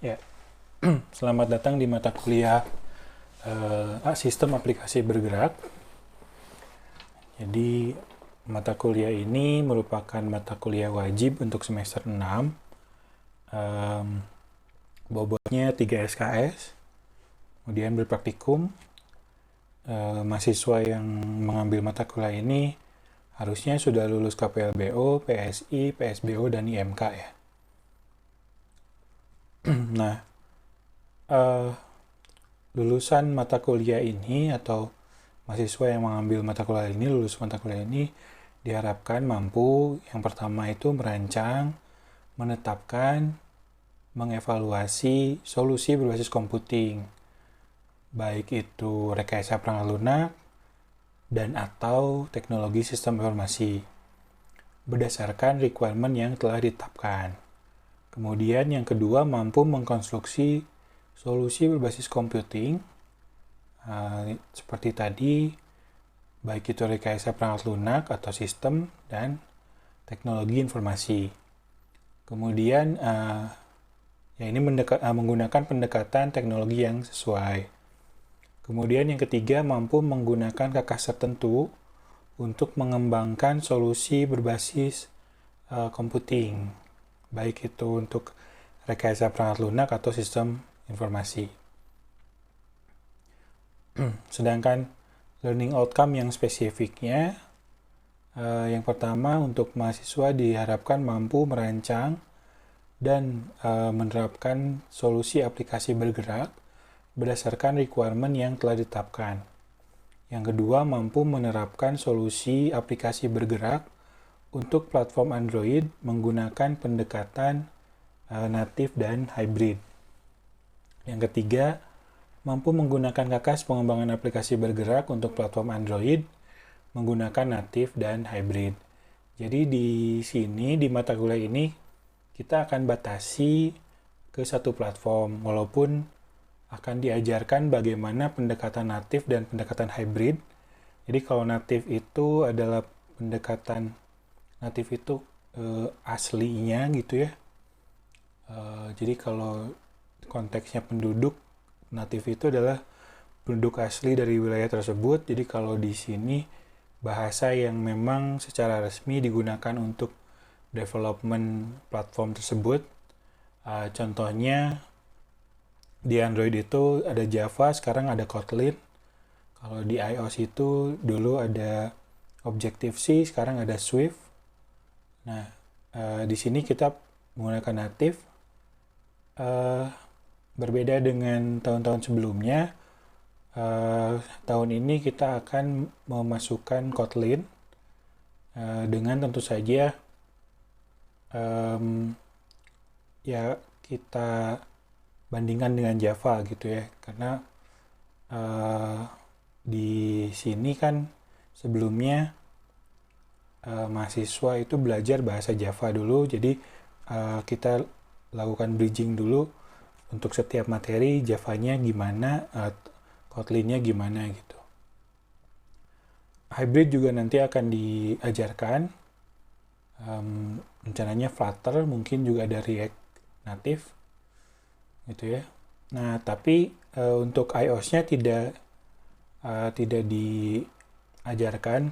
Ya, selamat datang di mata kuliah Sistem Aplikasi Bergerak. Jadi, mata kuliah ini merupakan mata kuliah wajib untuk semester 6. Bobotnya 3 SKS, kemudian berpraktikum. Mahasiswa yang mengambil mata kuliah ini harusnya sudah lulus KPLBO, PSI, PSBO, dan IMK ya. Nah, lulusan mata kuliah ini atau mahasiswa yang mengambil mata kuliah ini, lulus mata kuliah ini diharapkan mampu yang pertama itu merancang, menetapkan, mengevaluasi solusi berbasis computing, baik itu rekayasa perangkat lunak dan atau teknologi sistem informasi berdasarkan requirement yang telah ditetapkan. Kemudian yang kedua mampu mengkonstruksi solusi berbasis computing seperti tadi, baik itu rekayasa perangkat lunak atau sistem dan teknologi informasi. Kemudian ini menggunakan pendekatan teknologi yang sesuai. Kemudian yang ketiga mampu menggunakan kakas tertentu untuk mengembangkan solusi berbasis computing, baik itu untuk rekayasa perangkat lunak atau sistem informasi. Sedangkan learning outcome yang spesifiknya, yang pertama untuk mahasiswa diharapkan mampu merancang dan menerapkan solusi aplikasi bergerak berdasarkan requirement yang telah ditetapkan. Yang kedua, mampu menerapkan solusi aplikasi bergerak untuk platform Android menggunakan pendekatan native dan hybrid. Yang ketiga, mampu menggunakan kakas pengembangan aplikasi bergerak untuk platform Android menggunakan native dan hybrid. Jadi di sini, di mata kuliah ini, kita akan batasi ke satu platform, walaupun akan diajarkan bagaimana pendekatan native dan pendekatan hybrid. Jadi kalau native itu adalah pendekatan native itu aslinya gitu ya. Jadi kalau konteksnya penduduk, native itu adalah penduduk asli dari wilayah tersebut. Jadi kalau di sini bahasa yang memang secara resmi digunakan untuk development platform tersebut. Contohnya di Android itu ada Java, sekarang ada Kotlin. Kalau di iOS itu dulu ada Objective-C, sekarang ada Swift. Nah, di sini kita menggunakan native. Berbeda dengan tahun-tahun sebelumnya, tahun ini kita akan memasukkan Kotlin dengan tentu saja ya kita bandingkan dengan Java gitu ya, karena di sini kan sebelumnya mahasiswa itu belajar bahasa Java dulu, jadi kita lakukan bridging dulu untuk setiap materi, Java-nya gimana, Kotlin-nya gimana gitu. Hybrid juga nanti akan diajarkan, rencananya Flutter, mungkin juga ada React Native gitu ya. Nah, tapi untuk iOS-nya tidak diajarkan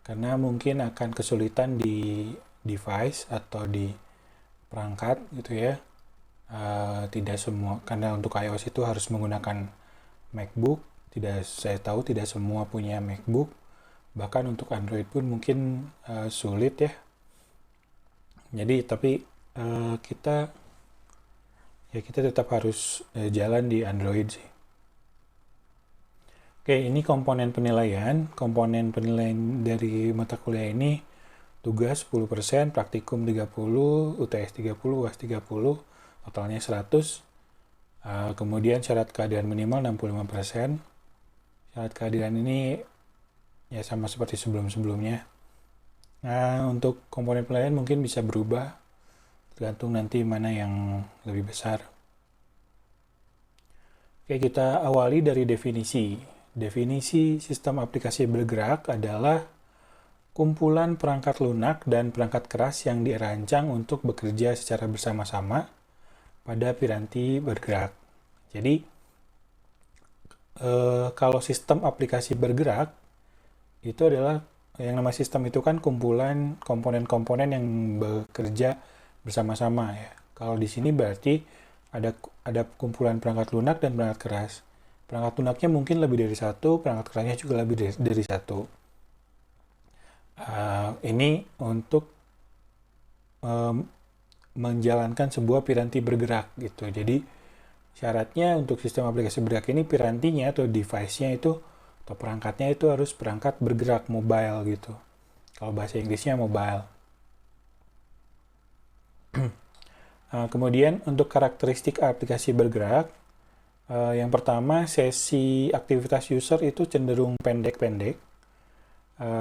karena mungkin akan kesulitan di device atau di perangkat gitu ya. Tidak semua, karena untuk iOS itu harus menggunakan MacBook. Saya tahu tidak semua punya MacBook. Bahkan untuk Android pun mungkin sulit ya. Jadi tapi kita tetap harus jalan di Android sih. Oke, ini komponen penilaian. Komponen penilaian dari mata kuliah ini tugas 10%, praktikum 30, UTS 30, UAS 30, totalnya 100. Kemudian syarat kehadiran minimal 65%. Syarat kehadiran ini ya sama seperti sebelum-sebelumnya. Nah, untuk komponen penilaian mungkin bisa berubah tergantung nanti mana yang lebih besar. Oke, kita awali dari definisi. Definisi sistem aplikasi bergerak adalah kumpulan perangkat lunak dan perangkat keras yang dirancang untuk bekerja secara bersama-sama pada piranti bergerak. Jadi, kalau sistem aplikasi bergerak, itu adalah yang namanya sistem itu kan kumpulan komponen-komponen yang bekerja bersama-sama ya. Kalau di sini berarti ada kumpulan perangkat lunak dan perangkat keras. Perangkat lunaknya mungkin lebih dari satu, perangkat kerasnya juga lebih dari satu. Ini untuk menjalankan sebuah piranti bergerak gitu. Jadi syaratnya untuk sistem aplikasi bergerak ini pirantinya atau device-nya itu atau perangkatnya itu harus perangkat bergerak mobile gitu. Kalau bahasa Inggrisnya mobile. Kemudian untuk karakteristik aplikasi bergerak, yang pertama sesi aktivitas user itu cenderung pendek-pendek.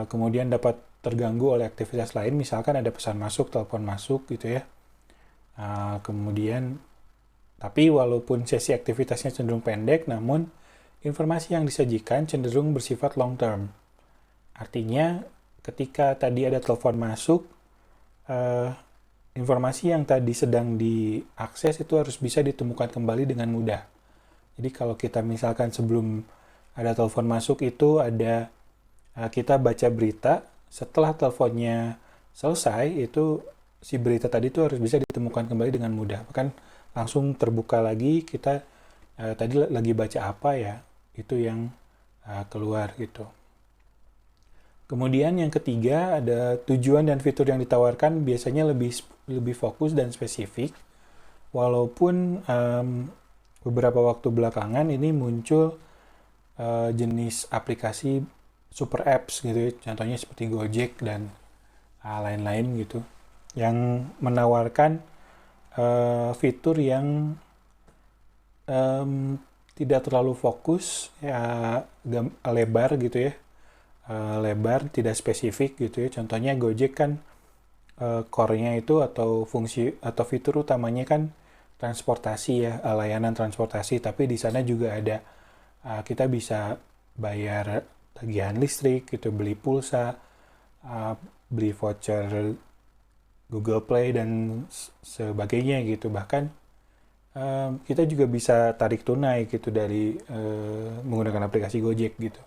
Kemudian dapat terganggu oleh aktivitas lain, misalkan ada pesan masuk, telepon masuk gitu ya. Kemudian tapi walaupun sesi aktivitasnya cenderung pendek, namun informasi yang disajikan cenderung bersifat long term. Artinya, ketika tadi ada telepon masuk, informasi yang tadi sedang diakses itu harus bisa ditemukan kembali dengan mudah. Jadi kalau kita misalkan sebelum ada telepon masuk itu ada kita baca berita, setelah teleponnya selesai itu si berita tadi itu harus bisa ditemukan kembali dengan mudah. Bahkan langsung terbuka lagi kita tadi lagi baca apa ya, itu yang keluar gitu. Kemudian yang ketiga ada tujuan dan fitur yang ditawarkan biasanya lebih fokus dan spesifik. Walaupun beberapa waktu belakangan ini muncul jenis aplikasi super apps gitu ya, contohnya seperti Gojek dan lain-lain gitu, yang menawarkan fitur yang tidak terlalu fokus ya, lebar gitu ya, lebar tidak spesifik gitu ya. Contohnya Gojek kan core-nya itu atau fungsi atau fitur utamanya kan transportasi ya, layanan transportasi, tapi di sana juga ada kita bisa bayar tagihan listrik gitu, beli pulsa, beli voucher Google Play dan sebagainya gitu. Bahkan kita juga bisa tarik tunai gitu dari menggunakan aplikasi Gojek gitu.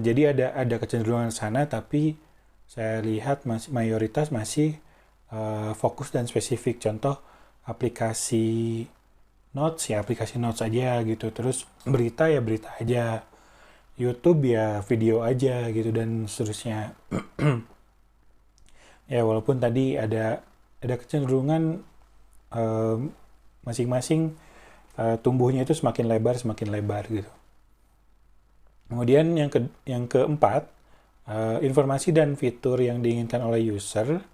Jadi ada kecenderungan sana, tapi saya lihat mayoritas masih fokus dan spesifik. Contoh aplikasi Notes ya aplikasi Notes aja gitu. Terus berita ya berita aja. YouTube ya video aja gitu dan seterusnya. Ya walaupun tadi ada kecenderungan masing-masing tumbuhnya itu semakin lebar gitu. Kemudian yang keempat, informasi dan fitur yang diinginkan oleh user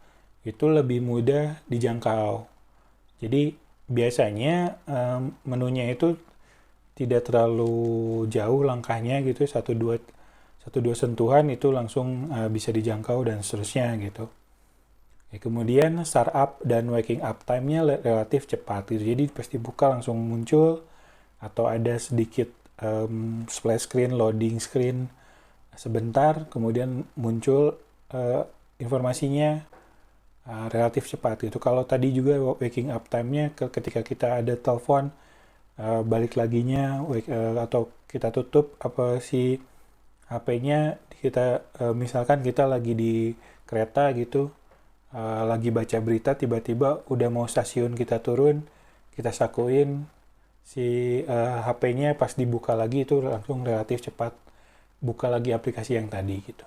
itu lebih mudah dijangkau. Jadi biasanya menunya itu tidak terlalu jauh langkahnya gitu, satu dua sentuhan itu langsung bisa dijangkau dan seterusnya gitu. Kemudian startup dan waking up time-nya relatif cepat gitu. Jadi pasti buka langsung muncul atau ada sedikit splash screen, loading screen sebentar, kemudian muncul informasinya relatif cepat gitu. Kalau tadi juga waking up time-nya ketika kita ada telepon balik laginya atau kita tutup apa si HP-nya, kita misalkan kita lagi di kereta gitu, lagi baca berita, tiba-tiba udah mau stasiun kita turun, kita sakuin si HP-nya, pas dibuka lagi itu langsung relatif cepat buka lagi aplikasi yang tadi gitu.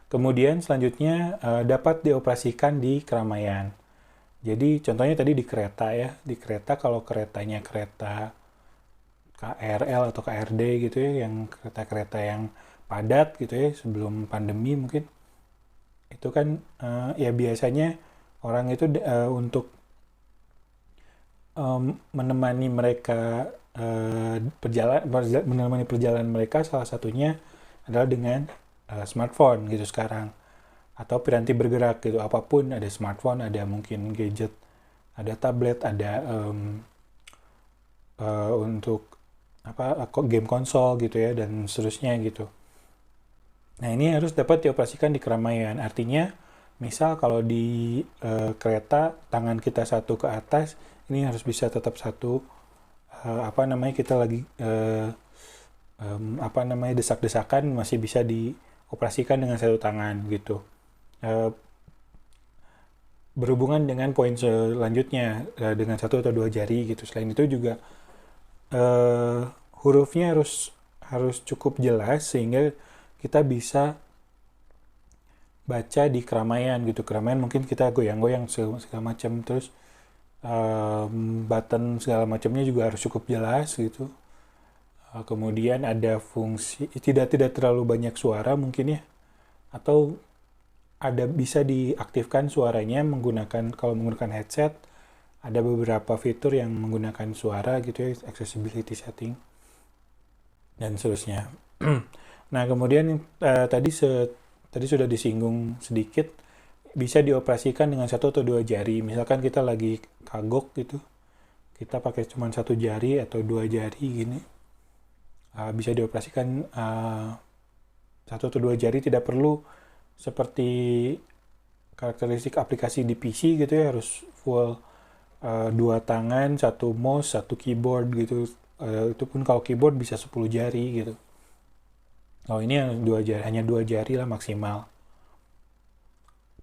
Kemudian selanjutnya dapat dioperasikan di keramaian. Jadi contohnya tadi di kereta ya, di kereta kalau keretanya kereta KRL atau KRD gitu ya, yang kereta-kereta yang padat gitu ya sebelum pandemi mungkin, itu kan ya biasanya orang itu untuk menemani mereka menemani perjalanan mereka, salah satunya adalah dengan smartphone gitu sekarang, atau piranti bergerak gitu, apapun, ada smartphone, ada mungkin gadget, ada tablet, ada untuk game konsol gitu ya, dan seterusnya gitu. Nah, ini harus dapat dioperasikan di keramaian. Artinya, misal kalau di kereta tangan kita satu ke atas, ini harus bisa tetap satu, kita lagi desak-desakan masih bisa dioperasikan dengan satu tangan gitu. Berhubungan dengan poin selanjutnya, dengan satu atau dua jari gitu. Selain itu juga hurufnya harus cukup jelas sehingga kita bisa baca di keramaian gitu. Keramaian mungkin kita goyang-goyang segala macam, terus button segala macamnya juga harus cukup jelas gitu. Kemudian ada fungsi tidak terlalu banyak suara mungkin ya, atau bisa diaktifkan suaranya kalau menggunakan headset. Ada beberapa fitur yang menggunakan suara gitu ya, accessibility setting dan seterusnya. Nah, kemudian tadi sudah disinggung sedikit, bisa dioperasikan dengan satu atau dua jari. Misalkan kita lagi kagok gitu, kita pakai cuma satu jari atau dua jari gini, bisa dioperasikan satu atau dua jari. Tidak perlu seperti karakteristik aplikasi di PC gitu ya, harus full dua tangan, satu mouse, satu keyboard gitu. Itu pun kalau keyboard bisa 10 jari gitu. Oh, ini hanya dua jari lah maksimal.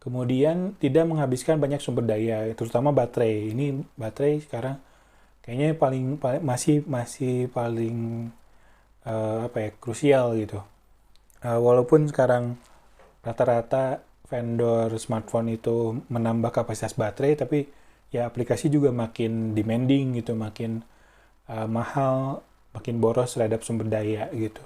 Kemudian tidak menghabiskan banyak sumber daya, terutama baterai. Ini baterai sekarang kayaknya masih paling krusial gitu. Walaupun sekarang rata-rata vendor smartphone itu menambah kapasitas baterai, tapi ya aplikasi juga makin demanding gitu, makin mahal, makin boros terhadap sumber daya gitu.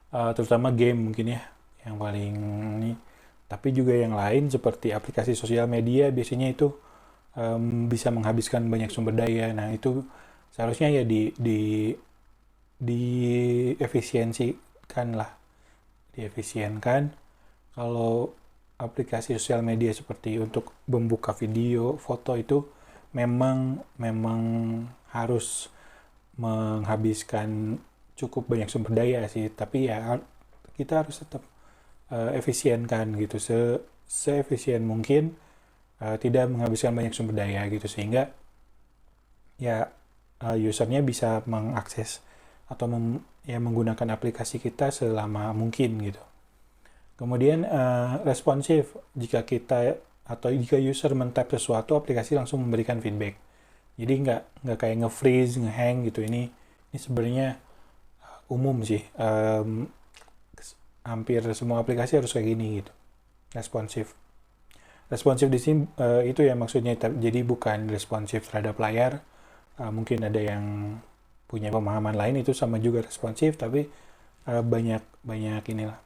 Terutama game mungkin ya yang paling ini. Tapi juga yang lain seperti aplikasi sosial media biasanya itu bisa menghabiskan banyak sumber daya. Nah, itu seharusnya ya diefisienkan. Kalau aplikasi sosial media seperti untuk membuka video, foto itu memang harus menghabiskan cukup banyak sumber daya sih, tapi ya kita harus tetap efisienkan gitu, seefisien mungkin, tidak menghabiskan banyak sumber daya gitu, sehingga ya usernya bisa mengakses atau menggunakan aplikasi kita selama mungkin gitu. Kemudian responsif, jika jika user men-tap sesuatu, aplikasi langsung memberikan feedback. Jadi nggak kayak nge-freeze, nge-hang gitu. Ini sebenarnya umum sih. Hampir semua aplikasi harus kayak gini gitu. Responsif. Responsif di sini itu ya maksudnya. Jadi bukan responsif terhadap layar. Mungkin ada yang punya pemahaman lain, itu sama juga responsif, tapi banyak inilah.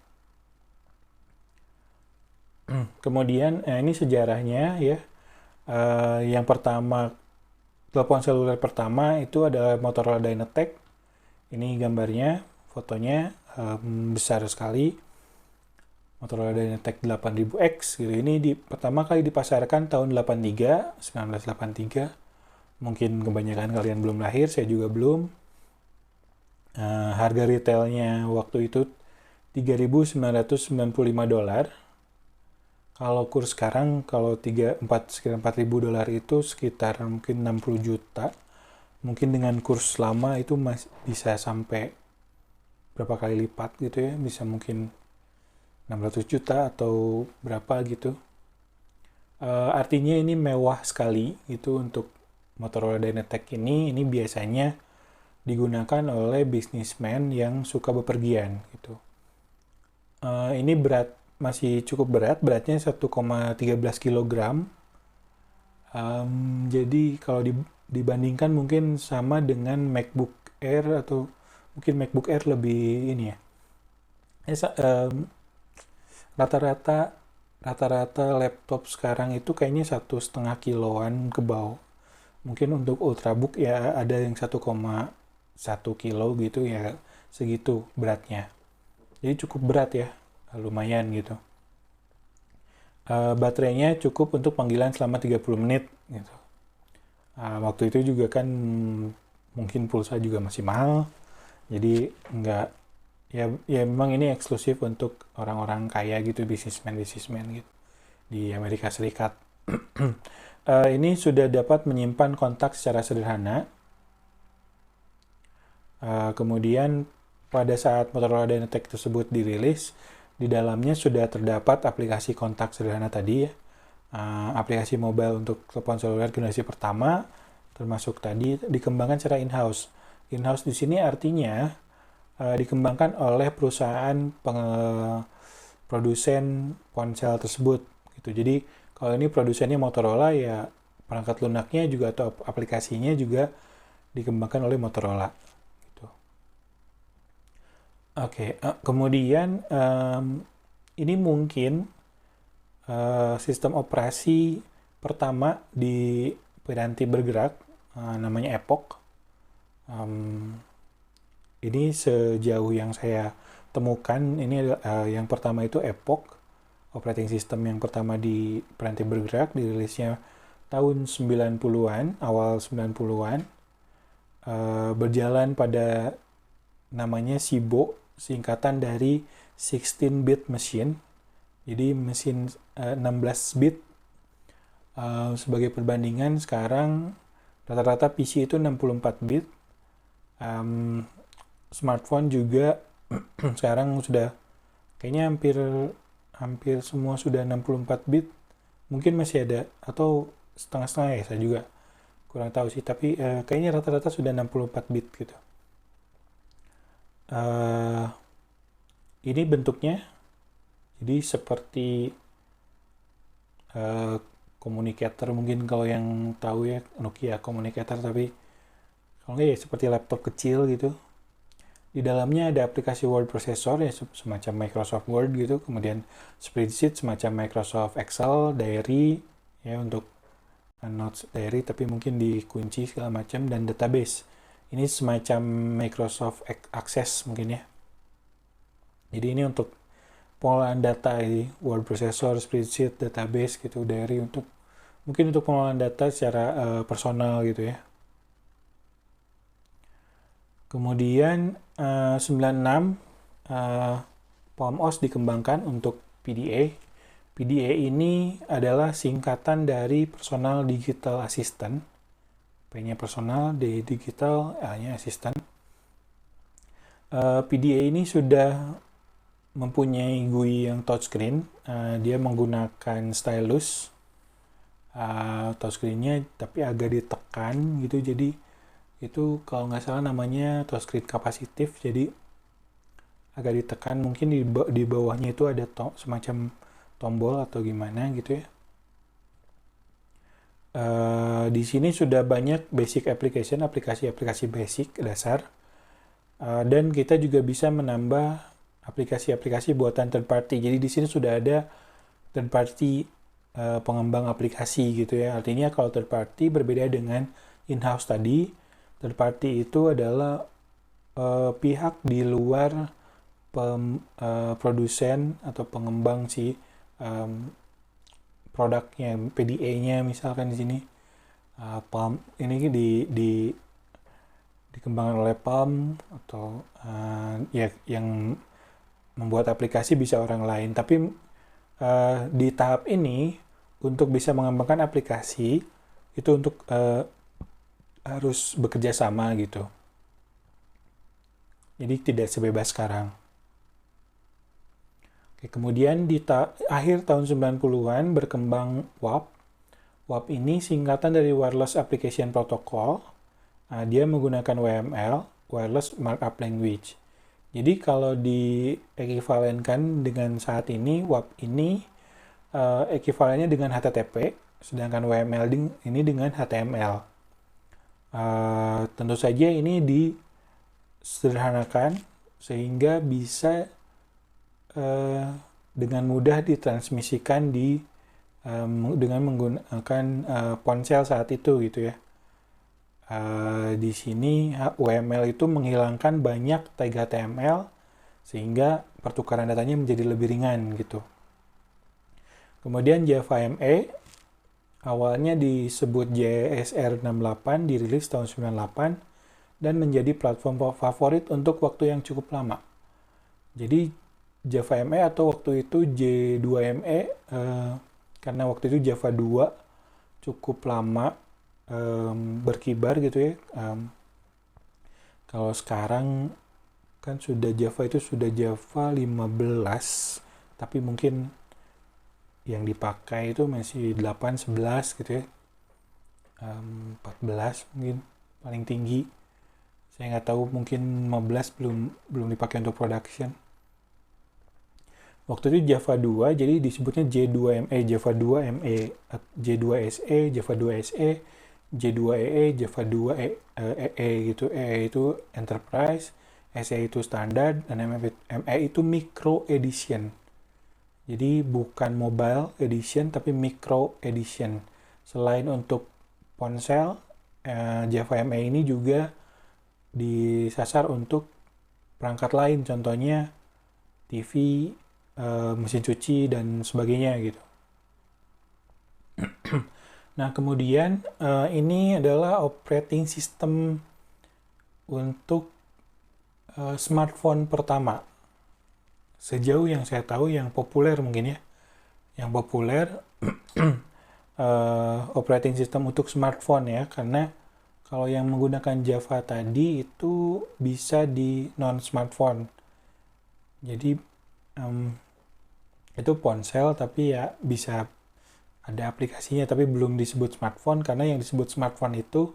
Kemudian ini sejarahnya ya. Yang pertama, telepon seluler pertama itu adalah Motorola Dynatec. Ini gambarnya, fotonya besar sekali. Motorola Dynatec 8000X gitu. Ini pertama kali dipasarkan tahun 1983. Mungkin kebanyakan kalian belum lahir, saya juga belum. Harga retailnya waktu itu $3.995. Kalau kurs sekarang, kalau sekitar $4.000 itu sekitar mungkin 60 juta. Mungkin dengan kurs lama itu masih bisa sampai berapa kali lipat gitu ya. Bisa mungkin 600 juta atau berapa gitu. Artinya ini mewah sekali gitu untuk Motorola Dynatec ini. Ini biasanya digunakan oleh bisnismen yang suka bepergian gitu. Ini masih cukup beratnya 1,13 kg. Jadi kalau dibandingkan mungkin sama dengan MacBook Air, atau mungkin MacBook Air lebih ini ya. Rata-rata laptop sekarang itu kayaknya 1,5 kiloan ke bawah. Mungkin untuk Ultrabook ya ada yang 1,1 kilo gitu ya, segitu beratnya. Jadi cukup berat ya, lumayan gitu. Baterainya cukup untuk panggilan selama 30 menit gitu. Waktu itu juga kan mungkin pulsa juga masih mahal. Jadi nggak, ya memang ini eksklusif untuk orang-orang kaya gitu, bisnismen gitu di Amerika Serikat. Ini sudah dapat menyimpan kontak secara sederhana. Kemudian pada saat Motorola Dynatec tersebut dirilis, di dalamnya sudah terdapat aplikasi kontak sederhana tadi ya. Aplikasi mobile untuk telepon seluler generasi pertama, termasuk tadi dikembangkan secara in-house. In-house di sini artinya dikembangkan oleh perusahaan produsen ponsel tersebut gitu. Jadi kalau ini produsennya Motorola, ya perangkat lunaknya juga atau aplikasinya juga dikembangkan oleh Motorola gitu. Oke, kemudian ini mungkin sistem operasi pertama di piranti bergerak, namanya Epoch. Ini sejauh yang saya temukan, ini yang pertama itu Epoch, operating system yang pertama di piranti bergerak, dirilisnya tahun 90-an, awal 90-an, berjalan pada namanya SIBO, singkatan dari 16-bit machine. Jadi mesin 16 bit. Sebagai perbandingan, sekarang rata-rata PC itu 64 bit. Smartphone juga sekarang sudah kayaknya hampir semua sudah 64 bit. Mungkin masih ada atau setengah-setengah ya, saya juga kurang tahu sih, tapi kayaknya rata-rata sudah 64 bit gitu. Ini bentuknya jadi seperti communicator, mungkin kalau yang tahu ya, Nokia communicator, tapi kalau nggak ya seperti laptop kecil gitu. Di dalamnya ada aplikasi word processor ya, semacam Microsoft Word gitu, kemudian spreadsheet semacam Microsoft Excel, diary ya untuk notes diary tapi mungkin dikunci segala macam, dan database. Ini semacam Microsoft Access mungkin ya. Jadi ini untuk pengolahan data, ini word processor, spreadsheet, database gitu, diary mungkin untuk pengolahan data secara personal gitu ya. Kemudian 96 Palm OS dikembangkan untuk PDA. PDA ini adalah singkatan dari Personal Digital Assistant. P-nya personal, D digital, A-nya assistant. PDA ini sudah mempunyai GUI yang touchscreen. Dia menggunakan stylus touchscreen-nya tapi agak ditekan gitu, jadi itu kalau nggak salah namanya touchscreen kapasitif, jadi agak ditekan, mungkin di bawahnya itu ada semacam tombol atau gimana gitu ya. Di sini sudah banyak basic application, aplikasi-aplikasi basic dasar, dan kita juga bisa menambah aplikasi-aplikasi buatan third party. Jadi di sini sudah ada third party pengembang aplikasi gitu ya. Artinya kalau third party berbeda dengan in-house tadi. Third party itu adalah pihak di luar produsen atau pengembang si produknya, PDA-nya misalkan di sini. Palm ini dikembangkan oleh Palm atau ya yang membuat aplikasi bisa orang lain, tapi di tahap ini untuk bisa mengembangkan aplikasi itu untuk harus bekerja sama gitu. Jadi tidak sebebas sekarang. Oke, kemudian di akhir tahun 90-an berkembang WAP. WAP ini singkatan dari Wireless Application Protocol. Dia menggunakan WML, Wireless Markup Language. Jadi kalau diekuivalenkan dengan saat ini, WAP ini ekuivalennya dengan HTTP, sedangkan WML ini dengan HTML. Tentu saja ini disederhanakan sehingga bisa dengan mudah ditransmisikan dengan menggunakan ponsel saat itu gitu ya. Di sini WML itu menghilangkan banyak tag HTML sehingga pertukaran datanya menjadi lebih ringan gitu. Kemudian Java ME awalnya disebut JSR 68, dirilis tahun 98, dan menjadi platform favorit untuk waktu yang cukup lama. Jadi Java ME atau waktu itu J2ME, karena waktu itu Java 2 cukup lama berkibar gitu ya. Kalau sekarang kan Java itu sudah Java 15, tapi mungkin yang dipakai itu masih 8, 11 gitu ya. 14 mungkin paling tinggi. Saya nggak tahu, mungkin 15 belum dipakai untuk production. Waktu itu Java 2, jadi disebutnya J2ME, Java 2 ME, J2 SE, Java 2 SE, J2EE, Java 2 EE gitu. EE itu Enterprise, SE itu Standard, dan ME itu Micro Edition. Jadi bukan Mobile Edition, tapi Micro Edition. Selain untuk ponsel, Java ME ini juga disasar untuk perangkat lain, contohnya TV, mesin cuci, dan sebagainya gitu. Nah, kemudian ini adalah operating system untuk smartphone pertama. Sejauh yang saya tahu, yang populer mungkin ya. Yang populer operating system untuk smartphone ya, karena kalau yang menggunakan Java tadi itu bisa di non-smartphone. Jadi itu ponsel, tapi ya bisa ada aplikasinya, tapi belum disebut smartphone, karena yang disebut smartphone itu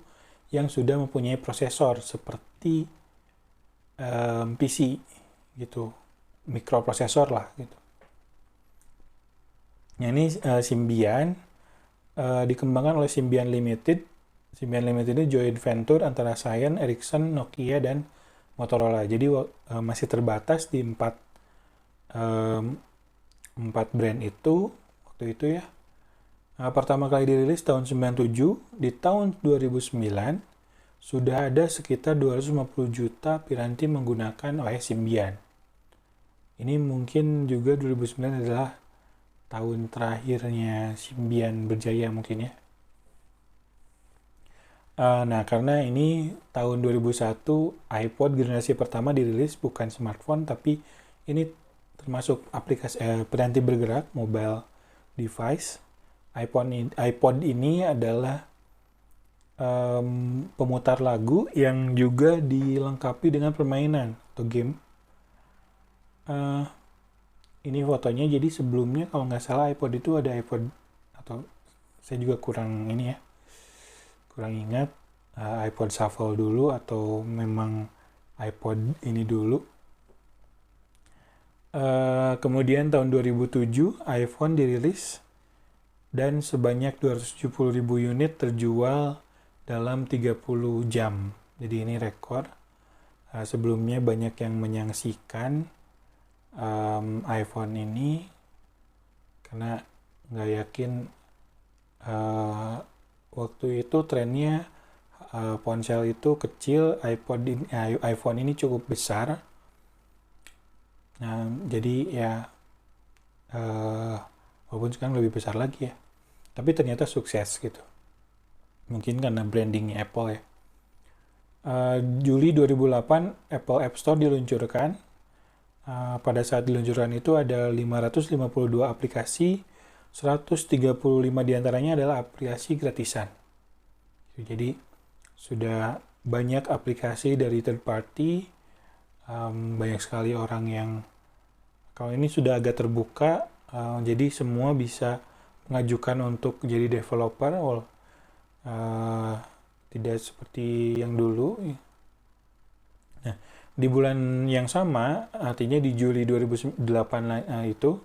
yang sudah mempunyai prosesor seperti PC gitu, mikroprosesor lah gitu. Nah, ini Symbian, dikembangkan oleh Symbian Limited. Symbian Limited ini joint venture antara Cyan, Ericsson, Nokia, dan Motorola. Jadi masih terbatas di 4 brand itu waktu itu ya. Pertama kali dirilis tahun 97, di tahun 2009 sudah ada sekitar 250 juta piranti menggunakan OS Symbian. Ini mungkin juga 2009 adalah tahun terakhirnya Symbian berjaya mungkin ya. Nah, karena ini tahun 2001 iPod generasi pertama dirilis, bukan smartphone, tapi ini termasuk aplikasi piranti bergerak, mobile device. iPod ini adalah pemutar lagu yang juga dilengkapi dengan permainan atau game. Ini fotonya, jadi sebelumnya kalau nggak salah iPod itu ada iPod, atau saya juga kurang ingat, iPod Shuffle dulu atau memang iPod ini dulu. Kemudian tahun 2007 iPhone dirilis dan sebanyak 270.000 unit terjual dalam 30 jam. Jadi ini rekor. Sebelumnya banyak yang menyaksikan iPhone ini karena nggak yakin waktu itu trennya ponsel itu kecil, iPhone ini cukup besar. Nah, jadi ya walaupun sekarang lebih besar lagi ya, tapi ternyata sukses gitu. Mungkin karena brandingnya Apple ya. Juli 2008 Apple App Store diluncurkan. Pada saat diluncurkan itu ada 552 aplikasi, 135 diantaranya adalah aplikasi gratisan. Jadi sudah banyak aplikasi dari third party, banyak sekali orang yang, kalau ini sudah agak terbuka, jadi semua bisa mengajukan untuk jadi developer, tidak seperti yang dulu. Nah, di bulan yang sama, artinya di Juli 2008 itu,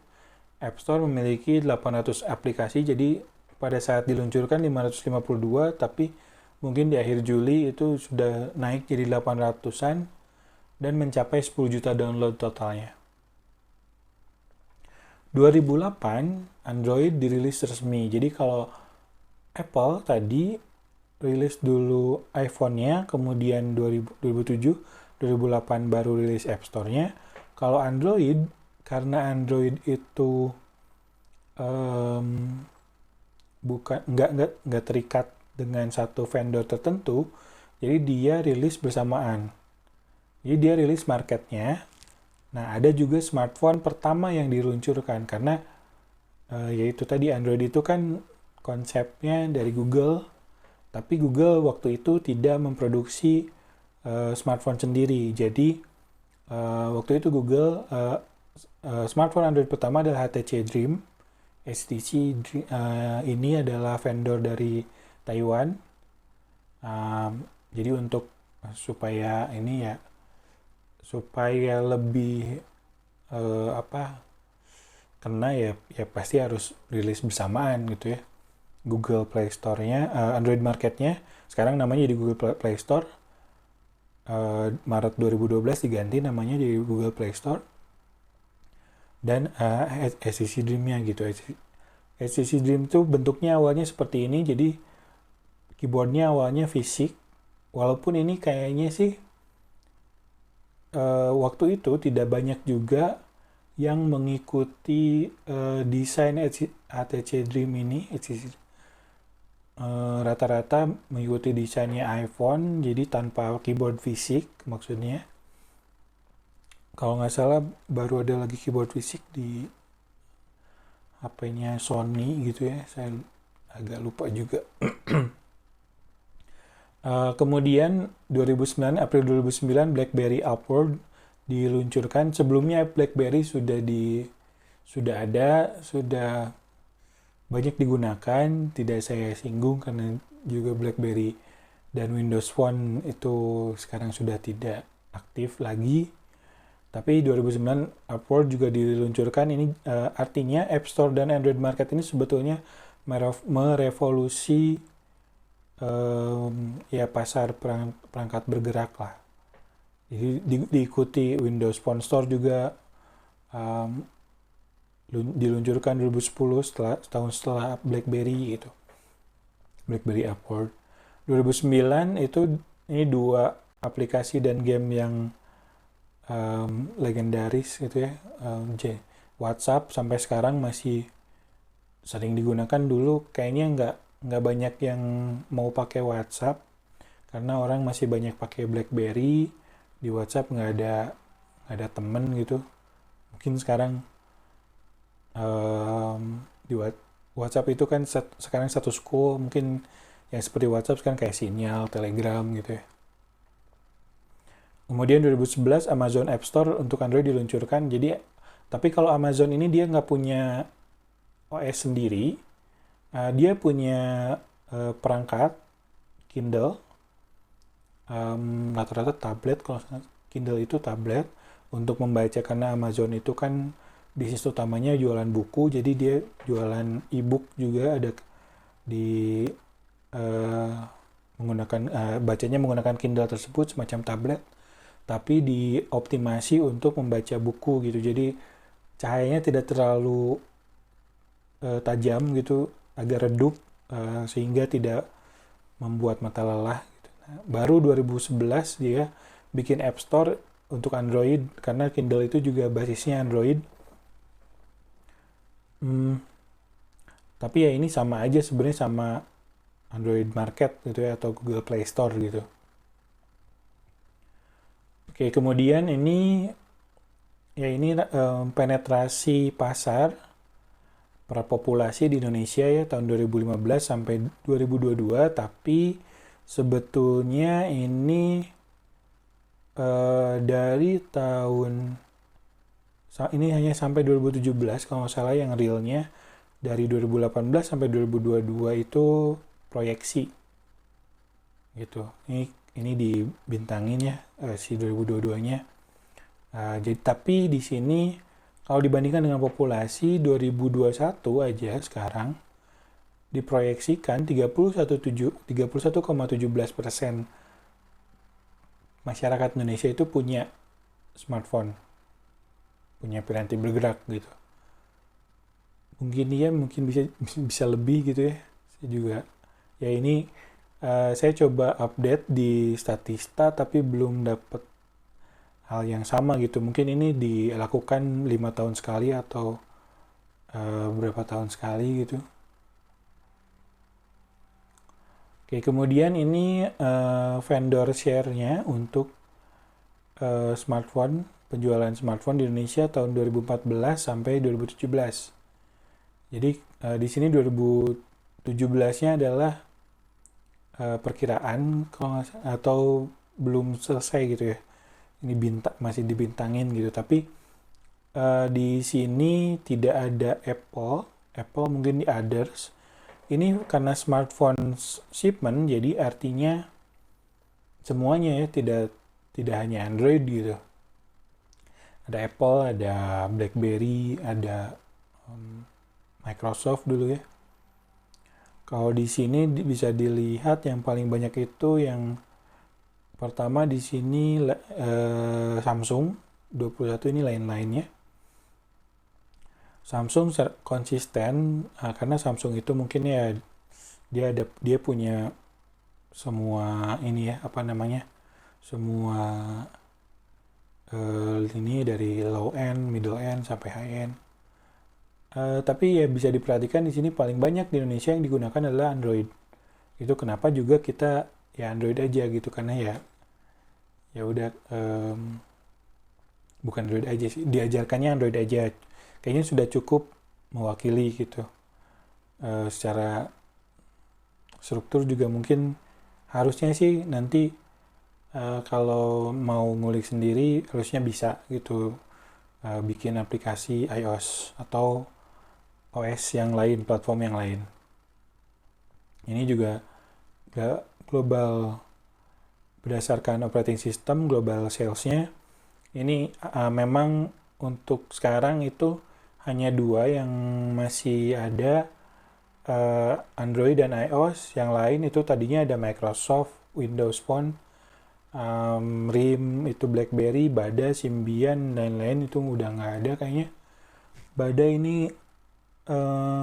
App Store memiliki 800 aplikasi, jadi pada saat diluncurkan 552, tapi mungkin di akhir Juli itu sudah naik jadi 800-an dan mencapai 10 juta download totalnya. 2008 Android dirilis resmi. Jadi kalau Apple tadi rilis dulu iPhone-nya, kemudian 2007, 2008 baru rilis App Store-nya. Kalau Android, karena Android itu nggak terikat dengan satu vendor tertentu, Jadi dia rilis bersamaan. Jadi dia rilis marketnya. Nah, ada juga smartphone pertama yang diluncurkan karena yaitu tadi Android itu kan konsepnya dari Google, tapi Google waktu itu tidak memproduksi smartphone sendiri. Jadi waktu itu Google smartphone Android pertama adalah HTC Dream. HTC ini adalah vendor dari Taiwan. Jadi untuk supaya ini ya supaya lebih kena ya pasti harus rilis bersamaan gitu ya. Google Play Store-nya, Android Market-nya sekarang namanya di Google Play Store. Maret 2012 diganti namanya di Google Play Store. Dan HTC Dream-nya gitu. HTC Dream itu bentuknya awalnya seperti ini, jadi keyboardnya awalnya fisik. Walaupun ini kayaknya sih waktu itu tidak banyak juga yang mengikuti desain HTC Dream ini. Rata-rata mengikuti desainnya iPhone, jadi tanpa keyboard fisik maksudnya. Kalau nggak salah baru ada lagi keyboard fisik di HP-nya Sony gitu ya, saya agak lupa juga. Kemudian April 2009 BlackBerry Upward diluncurkan. Sebelumnya BlackBerry sudah banyak digunakan, tidak saya singgung karena juga BlackBerry dan Windows Phone itu sekarang sudah tidak aktif lagi. Tapi 2009 Upward juga diluncurkan. Ini artinya App Store dan Android Market ini sebetulnya merevolusi pasar perangkat bergerak lah. Jadi diikuti Windows Phone Store juga diluncurkan 2010 setahun setelah BlackBerry gitu. BlackBerry Upward. 2009 itu ini dua aplikasi dan game yang legendaris gitu ya. WhatsApp sampai sekarang masih sering digunakan. Dulu kayaknya nggak banyak yang mau pakai WhatsApp karena orang masih banyak pakai BlackBerry. Di WhatsApp nggak ada temen gitu. Mungkin sekarang di WhatsApp itu kan sekarang status quo, mungkin yang seperti WhatsApp kan kayak Signal, Telegram gitu ya. Kemudian 2011 Amazon App Store untuk Android diluncurkan. Jadi tapi kalau Amazon ini dia nggak punya OS sendiri, dia punya perangkat Kindle, rata-rata tablet. Kalau Kindle itu tablet untuk membaca, karena Amazon itu kan bisnis utamanya jualan buku, jadi dia jualan e-book juga, ada di bacanya menggunakan Kindle tersebut, semacam tablet, tapi dioptimasi untuk membaca buku gitu. Jadi cahayanya tidak terlalu tajam gitu, agak redup sehingga tidak membuat mata lelah gitu. Nah, baru 2011 dia bikin App Store untuk Android karena Kindle itu juga basisnya Android. Tapi ya ini sama aja sebenarnya sama Android Market gitu ya, atau Google Play Store gitu. Oke, kemudian ini penetrasi pasar per populasi di Indonesia ya tahun 2015 sampai 2022, tapi sebetulnya ini dari tahun ini hanya sampai 2017 kalau nggak salah, yang realnya dari 2018 sampai 2022 itu proyeksi gitu. Ini dibintangin ya si 2022-nya. Jadi tapi di sini kalau dibandingkan dengan populasi 2021 aja sekarang diproyeksikan 31,17% masyarakat Indonesia itu punya smartphone, punya piranti bergerak gitu. Mungkin bisa lebih gitu ya. Saya juga ya ini saya coba update di Statista tapi belum dapat hal yang sama gitu. Mungkin ini dilakukan 5 tahun sekali atau berapa tahun sekali gitu. Oke, kemudian ini vendor share-nya untuk smartphone, penjualan smartphone di Indonesia tahun 2014 sampai 2017. Jadi di sini 2017-nya adalah perkiraan atau belum selesai gitu ya. Ini masih dibintangin gitu, tapi di sini tidak ada Apple. Apple mungkin di others. Ini karena smartphone shipment, jadi artinya semuanya ya, tidak hanya Android gitu. Ada Apple, ada BlackBerry, ada Microsoft dulu ya. Kalau di sini bisa dilihat yang paling banyak itu yang pertama di sini Samsung 21, ini lain-lainnya. Samsung konsisten karena Samsung itu mungkin ya dia punya semua ini ya, apa namanya, semua ini dari low end, middle end sampai high end. Tapi ya bisa diperhatikan di sini paling banyak di Indonesia yang digunakan adalah Android. Itu kenapa juga kita ya Android aja gitu, karena ya udah bukan Android aja sih, diajarkannya Android aja. Kayaknya sudah cukup mewakili gitu. Secara struktur juga mungkin harusnya sih nanti kalau mau ngulik sendiri harusnya bisa gitu, bikin aplikasi iOS atau OS yang lain, platform yang lain. Ini juga global, berdasarkan operating system, global sales-nya. Ini memang untuk sekarang itu hanya 2 yang masih ada, Android dan iOS. Yang lain itu tadinya ada Microsoft, Windows Phone, RIM, itu BlackBerry, Bada, Symbian, dan lain-lain itu udah nggak ada kayaknya. Bada ini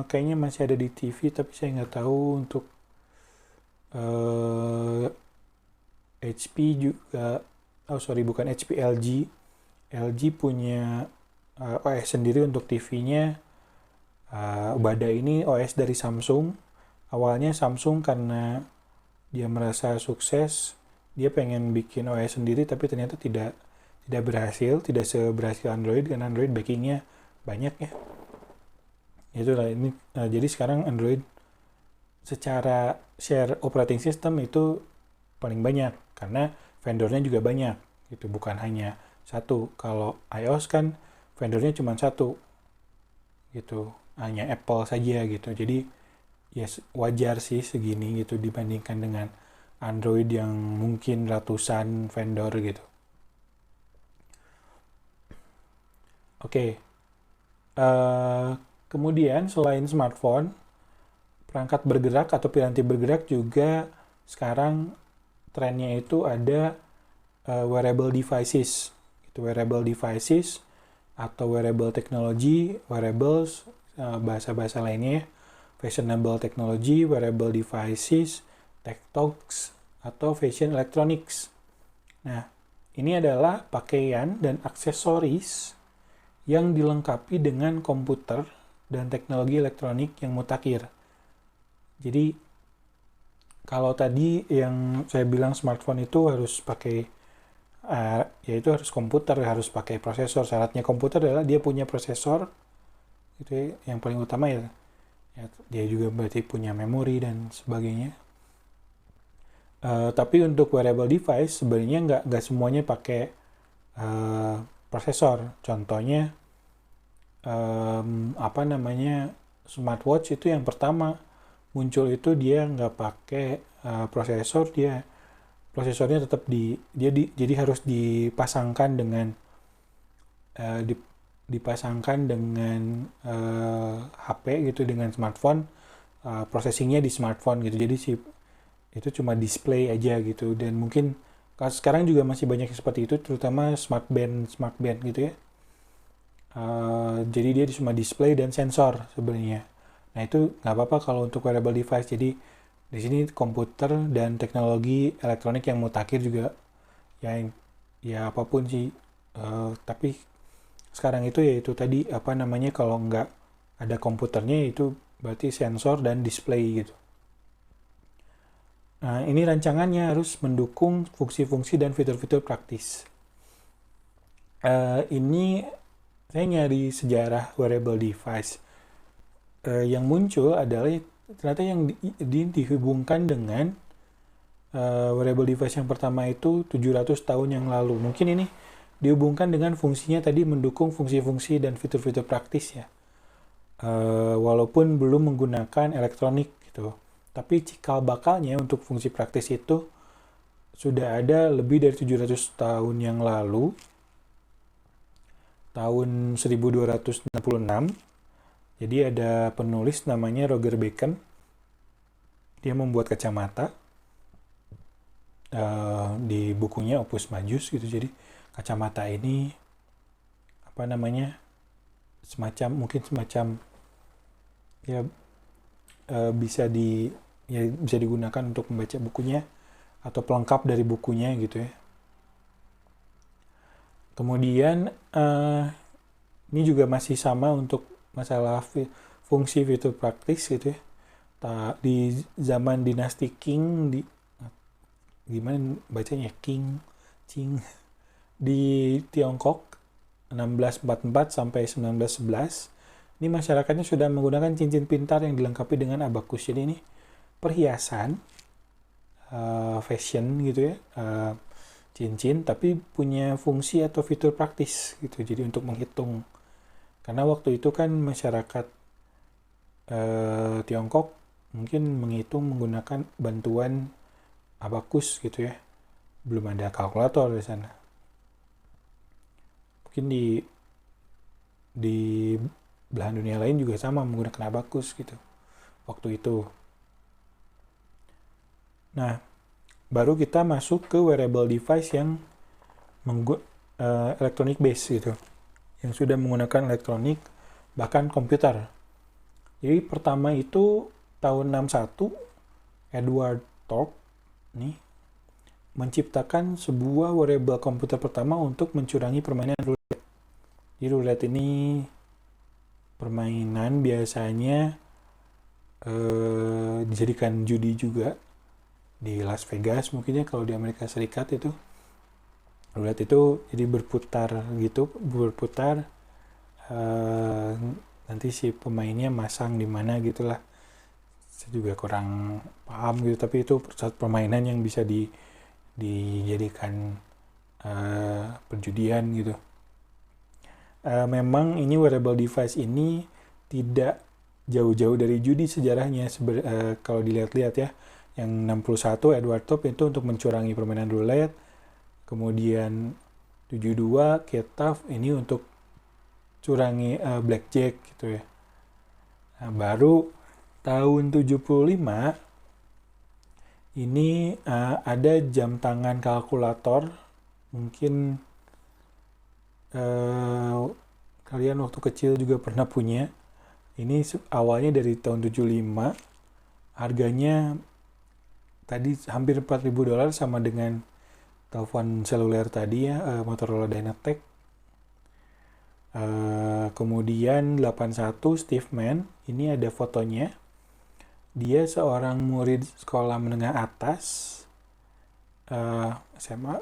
kayaknya masih ada di TV, tapi saya nggak tahu untuk HP juga. Oh sorry, bukan HP, LG. LG punya OS sendiri untuk TV-nya. Bada ini OS dari Samsung. Awalnya Samsung karena dia merasa sukses, dia pengen bikin OS sendiri, tapi ternyata tidak berhasil, tidak seberhasil Android, karena Android backingnya banyak ya. Itulah ini. Jadi sekarang Android secara share operating system itu paling banyak karena vendornya juga banyak gitu, bukan hanya satu. Kalau iOS kan vendornya cuma satu gitu, hanya Apple saja gitu. Jadi ya wajar sih segini gitu dibandingkan dengan Android yang mungkin ratusan vendor gitu. Oke. Kemudian selain smartphone, perangkat bergerak atau piranti bergerak juga sekarang trennya itu ada wearable devices. Itu wearable devices atau wearable technology, wearables, bahasa-bahasa lainnya ya. Fashionable technology, wearable devices, tech talks, atau fashion electronics. Nah, ini adalah pakaian dan aksesoris yang dilengkapi dengan komputer dan teknologi elektronik yang mutakhir. Jadi, kalau tadi yang saya bilang smartphone itu harus pakai, yaitu harus komputer, harus pakai prosesor. Syaratnya komputer adalah dia punya prosesor, itu yang paling utama ya. Dia juga berarti punya memori dan sebagainya. Tapi untuk wearable device sebenarnya nggak semuanya pakai prosesor. Contohnya apa namanya, smartwatch itu yang pertama muncul itu dia nggak pakai prosesor, prosesornya tetap jadi harus dipasangkan dengan dipasangkan dengan HP gitu, dengan smartphone, processingnya di smartphone gitu. Jadi itu cuma display aja gitu, dan mungkin sekarang juga masih banyak seperti itu, terutama smart band gitu ya. Jadi dia cuma display dan sensor sebenarnya. Nah itu nggak apa-apa kalau untuk wearable device. Jadi di sini komputer dan teknologi elektronik yang mutakhir juga ya apapun sih. Tapi sekarang itu yaitu tadi apa namanya, kalau nggak ada komputernya itu berarti sensor dan display gitu. Nah, ini rancangannya harus mendukung fungsi-fungsi dan fitur-fitur praktis. Ini saya nyari sejarah wearable device. Yang muncul adalah ternyata yang dihubungkan dengan wearable device yang pertama itu 700 tahun yang lalu. Mungkin ini dihubungkan dengan fungsinya tadi mendukung fungsi-fungsi dan fitur-fitur praktis ya. Walaupun belum menggunakan elektronik gitu. Tapi cikal bakalnya untuk fungsi praktis itu sudah ada lebih dari 700 tahun yang lalu. Tahun 1266. Jadi ada penulis namanya Roger Bacon. Dia membuat kacamata. Di bukunya Opus Majus gitu. Jadi kacamata ini apa namanya? Mungkin semacam ya bisa digunakan untuk membaca bukunya atau pelengkap dari bukunya gitu ya. Kemudian ini juga masih sama untuk masalah fungsi fitur praktis gitu ya. Di zaman dinasti Qing gimana bacanya Qing di Tiongkok 1644 sampai 1911 ini masyarakatnya sudah menggunakan cincin pintar yang dilengkapi dengan abakus. Jadi ini perhiasan fashion gitu ya. Cincin tapi punya fungsi atau fitur praktis gitu. Jadi untuk menghitung. Karena waktu itu kan masyarakat Tiongkok mungkin menghitung menggunakan bantuan abakus gitu ya. Belum ada kalkulator di sana. Mungkin di belahan dunia lain juga sama menggunakan abakus gitu. Waktu itu. Nah, baru kita masuk ke wearable device yang electronic base gitu, yang sudah menggunakan elektronik bahkan komputer. Jadi pertama itu tahun 61 Edward Thorp nih menciptakan sebuah wearable komputer pertama untuk mencurangi permainan roulette. Jadi roulette ini permainan biasanya dijadikan judi juga. Di Las Vegas mungkinnya kalau di Amerika Serikat itu roulette itu jadi berputar nanti si pemainnya masang di mana gitulah. Saya juga kurang paham gitu, tapi itu satu permainan yang bisa dijadikan perjudian gitu. Memang ini wearable device ini tidak jauh-jauh dari judi sejarahnya kalau dilihat-lihat ya. Yang 61 Edward Thorp itu untuk mencurangi permainan roulette. Kemudian 72 Ketaf ini untuk curangi blackjack gitu ya. Nah, baru tahun 75 ini ada jam tangan kalkulator. Mungkin kalian waktu kecil juga pernah punya. Ini awalnya dari tahun 75. Harganya tadi hampir $4.000 sama dengan telepon seluler tadi ya, Motorola Dynatec. Kemudian 81 Steve Mann, ini ada fotonya. Dia seorang murid sekolah menengah atas SMA.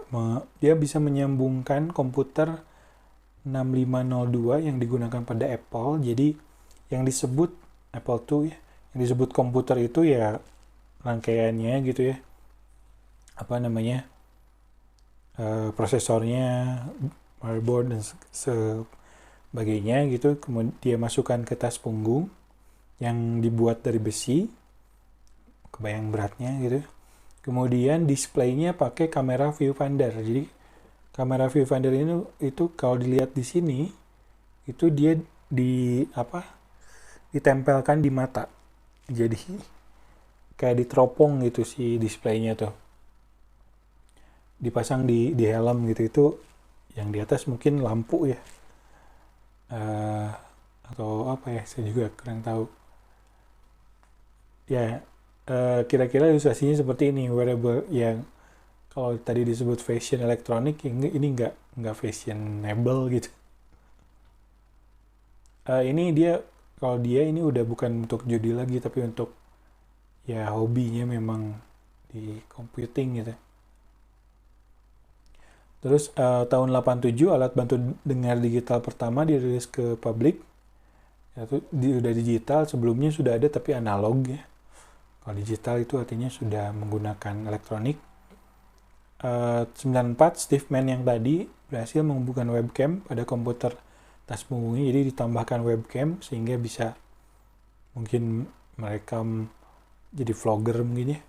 Dia bisa menyambungkan komputer 6502 yang digunakan pada Apple. Jadi yang disebut Apple II ya, yang disebut komputer itu ya rangkaiannya gitu ya, apa namanya, prosesornya, motherboard dan sebagainya gitu. Kemudian dia masukkan ke tas punggung yang dibuat dari besi, kebayang beratnya gitu. Kemudian displaynya pakai kamera viewfinder. Jadi kamera viewfinder ini itu kalau dilihat di sini itu dia ditempelkan di mata. Jadi kayak diteropong gitu si displaynya tuh, dipasang di helm gitu. Itu yang di atas mungkin lampu ya, atau apa ya, saya juga kurang tahu ya. Kira-kira ilustrasinya seperti ini, wearable yang kalau tadi disebut fashion elektronik, ini nggak fashionable gitu. Ini kalau dia ini udah bukan untuk judi lagi, tapi untuk ya hobinya memang di computing gitu. Terus tahun 87 alat bantu dengar digital pertama dirilis ke publik. Itu udah digital, sebelumnya sudah ada tapi analog ya. Kalau digital itu artinya sudah menggunakan elektronik. 94 Steve Mann yang tadi berhasil menghubungkan webcam pada komputer tas punggungnya, jadi ditambahkan webcam sehingga bisa mungkin merekam jadi vlogger mungkin ya.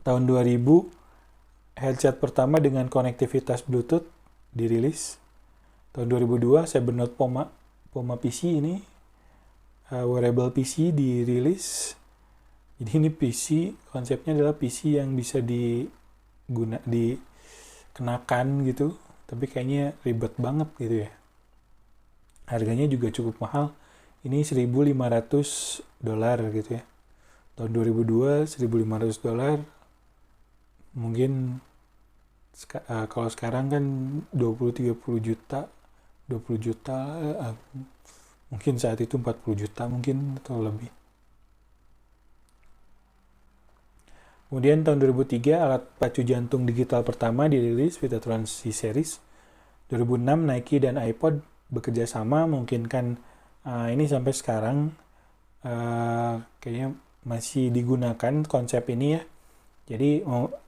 Tahun 2000 headset pertama dengan konektivitas Bluetooth dirilis. Tahun 2002 Cybernote Poma PC ini wearable PC dirilis. Jadi ini PC, konsepnya adalah PC yang bisa dikenakan gitu, tapi kayaknya ribet banget gitu ya. Harganya juga cukup mahal. Ini $1.500 gitu ya. Tahun 2002 $1.500. Mungkin kalau sekarang kan 20-30 juta, 20 juta, mungkin saat itu 40 juta mungkin atau lebih. Kemudian tahun 2003 alat pacu jantung digital pertama dirilis Vitatron C-Series. 2006 Nike dan iPod bekerja sama memungkinkan ini sampai sekarang kayaknya masih digunakan konsep ini ya. Jadi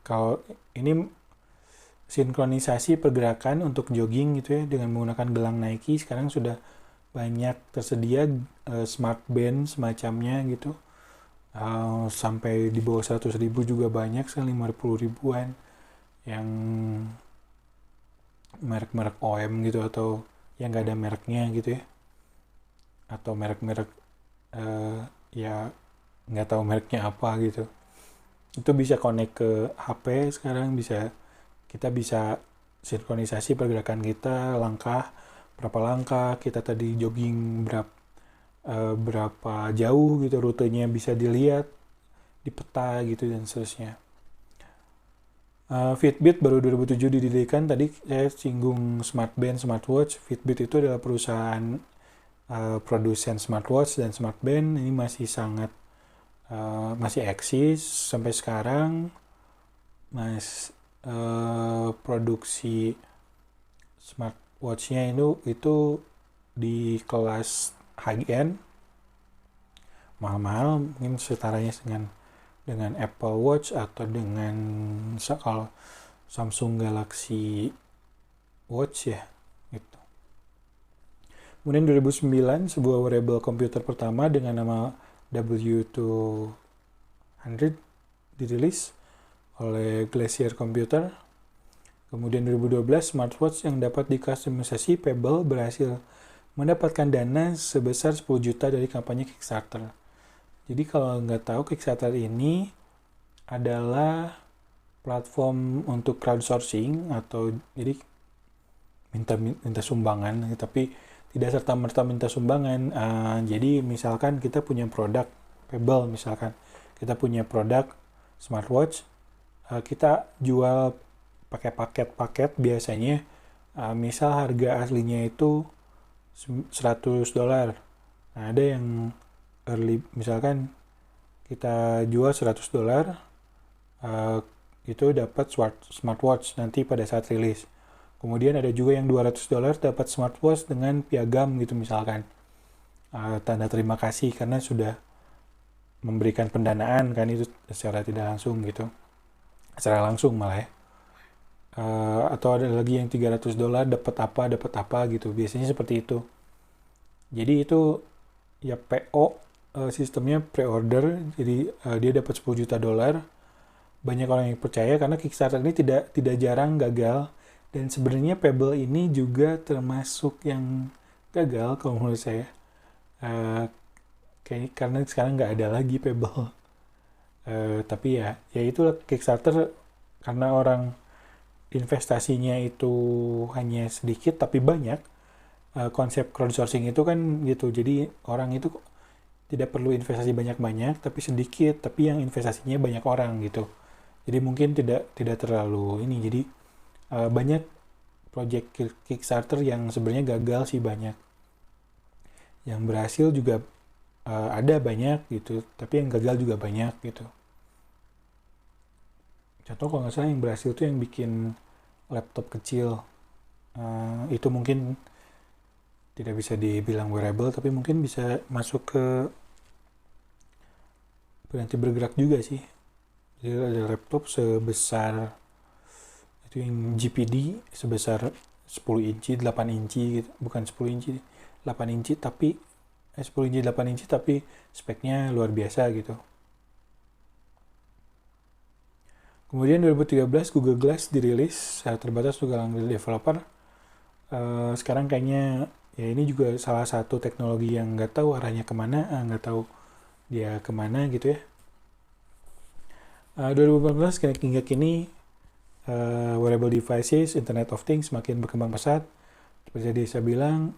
kalau ini sinkronisasi pergerakan untuk jogging gitu ya dengan menggunakan gelang Nike, sekarang sudah banyak tersedia smart band semacamnya gitu. Sampai di bawah 100.000 juga banyak, 50 ribuan yang merek-merek OM gitu atau yang nggak ada mereknya gitu ya, atau merek-merek ya nggak tahu mereknya apa gitu. Itu bisa connect ke HP sekarang, kita bisa sinkronisasi pergerakan kita, berapa langkah kita tadi jogging, berapa jauh gitu rutenya bisa dilihat di peta gitu dan seterusnya. Fitbit baru 2007 didirikan. Tadi saya singgung smartband, smartwatch. Fitbit itu adalah perusahaan produsen smartwatch dan smartband. Ini masih eksis sampai sekarang. Produksi smartwatch-nya itu di kelas high-end, mahal-mahal, mungkin setaranya dengan Apple Watch atau dengan kalau Samsung Galaxy Watch ya gitu. Kemudian 2009 sebuah wearable komputer pertama dengan nama W200 dirilis oleh Glacier Computer. Kemudian 2012 smartwatch yang dapat dikustomisasi Pebble berhasil mendapatkan dana sebesar 10 juta dari kampanye Kickstarter. Jadi kalau nggak tahu, Kickstarter ini adalah platform untuk crowdsourcing, atau jadi minta sumbangan, tapi tidak serta-merta minta sumbangan. Jadi misalkan kita punya produk Pebble, misalkan kita punya produk smartwatch, kita jual pakai paket-paket biasanya, misal harga aslinya itu $100. Nah, ada yang early, misalkan kita jual $100, itu dapat smartwatch nanti pada saat rilis. Kemudian ada juga yang $200 dapat smartwatch dengan piagam gitu misalkan. Tanda terima kasih karena sudah memberikan pendanaan kan, itu secara tidak langsung gitu. Secara langsung malah ya. Atau ada lagi yang $300 dapat apa gitu. Biasanya seperti itu. Jadi itu ya PO, sistemnya pre-order. Jadi dia dapat $10 juta. Banyak orang yang percaya karena Kickstarter ini tidak jarang gagal. Dan sebenarnya Pebble ini juga termasuk yang gagal kalau menurut saya. Karena sekarang nggak ada lagi Pebble. Tapi ya itulah Kickstarter, karena orang investasinya itu hanya sedikit tapi banyak. Konsep crowdsourcing itu kan gitu, jadi orang itu tidak perlu investasi banyak-banyak tapi sedikit, tapi yang investasinya banyak orang gitu. Jadi mungkin tidak terlalu ini. Jadi banyak project Kickstarter yang sebenarnya gagal sih banyak. Yang berhasil juga ada banyak gitu, tapi yang gagal juga banyak gitu. Contoh kalau nggak salah yang berhasil tuh yang bikin laptop kecil. Itu mungkin tidak bisa dibilang wearable, tapi mungkin bisa masuk ke berhenti bergerak juga sih. Jadi ada laptop sebesar itu yang GPD sebesar 10 inci, 8 inci gitu. Bukan 10 inci, 8 inci tapi 10 inci 8 inci tapi speknya luar biasa gitu. Kemudian 2013 Google Glass dirilis secara terbatas untuk kalangan developer. Sekarang kayaknya ya ini juga salah satu teknologi yang nggak tahu arahnya kemana, nggak tahu dia kemana gitu ya. 2014 hingga kini wearable devices, Internet of Things makin berkembang pesat. Seperti tadi saya bilang,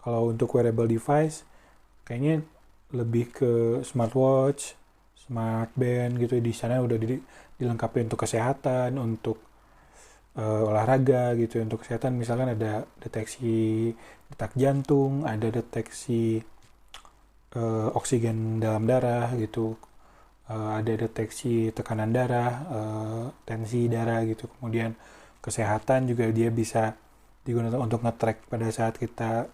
kalau untuk wearable device kayaknya lebih ke smartwatch, smartband gitu. Di sana udah dilengkapi untuk kesehatan, untuk olahraga gitu. Untuk kesehatan misalkan ada deteksi detak jantung, ada deteksi oksigen dalam darah gitu, ada deteksi tekanan darah, tensi darah gitu. Kemudian kesehatan juga dia bisa digunakan untuk nge-track pada saat kita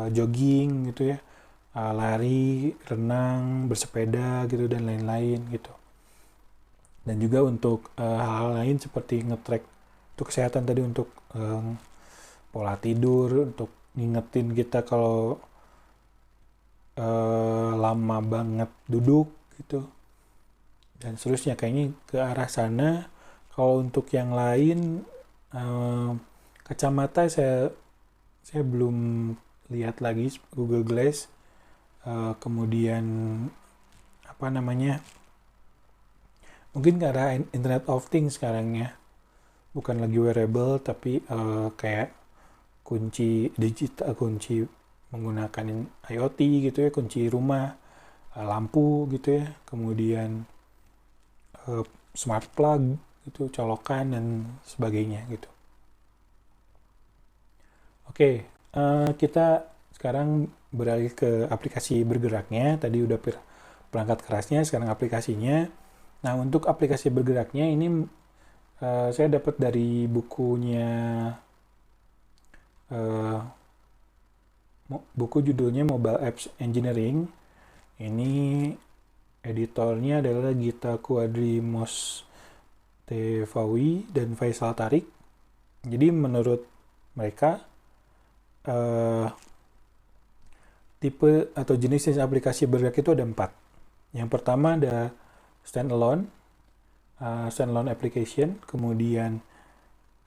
jogging gitu ya, lari, renang, bersepeda gitu dan lain-lain gitu. Dan juga untuk hal-hal lain seperti nge-track untuk kesehatan tadi, untuk pola tidur, untuk ngingetin kita kalau lama banget duduk gitu dan seterusnya. Kayaknya ke arah sana. Kalau untuk yang lain, kacamata saya belum lihat lagi Google Glass. Kemudian apa namanya, mungkin ke arah Internet of Things sekarang ya, bukan lagi wearable tapi kayak kunci digital, kunci menggunakan IoT gitu ya, kunci rumah, lampu gitu ya, kemudian smart plug gitu, colokan dan sebagainya gitu. Oke, kita sekarang beralih ke aplikasi bergeraknya. Tadi udah perangkat kerasnya, sekarang aplikasinya. Nah, untuk aplikasi bergeraknya ini saya dapat dari bukunya, buku judulnya Mobile Apps Engineering. Ini editornya adalah Gita Quadrimos Tevawi dan Faisal Tarik. Jadi menurut mereka tipe atau jenis aplikasi bergerak itu ada 4. Yang pertama ada standalone application, kemudian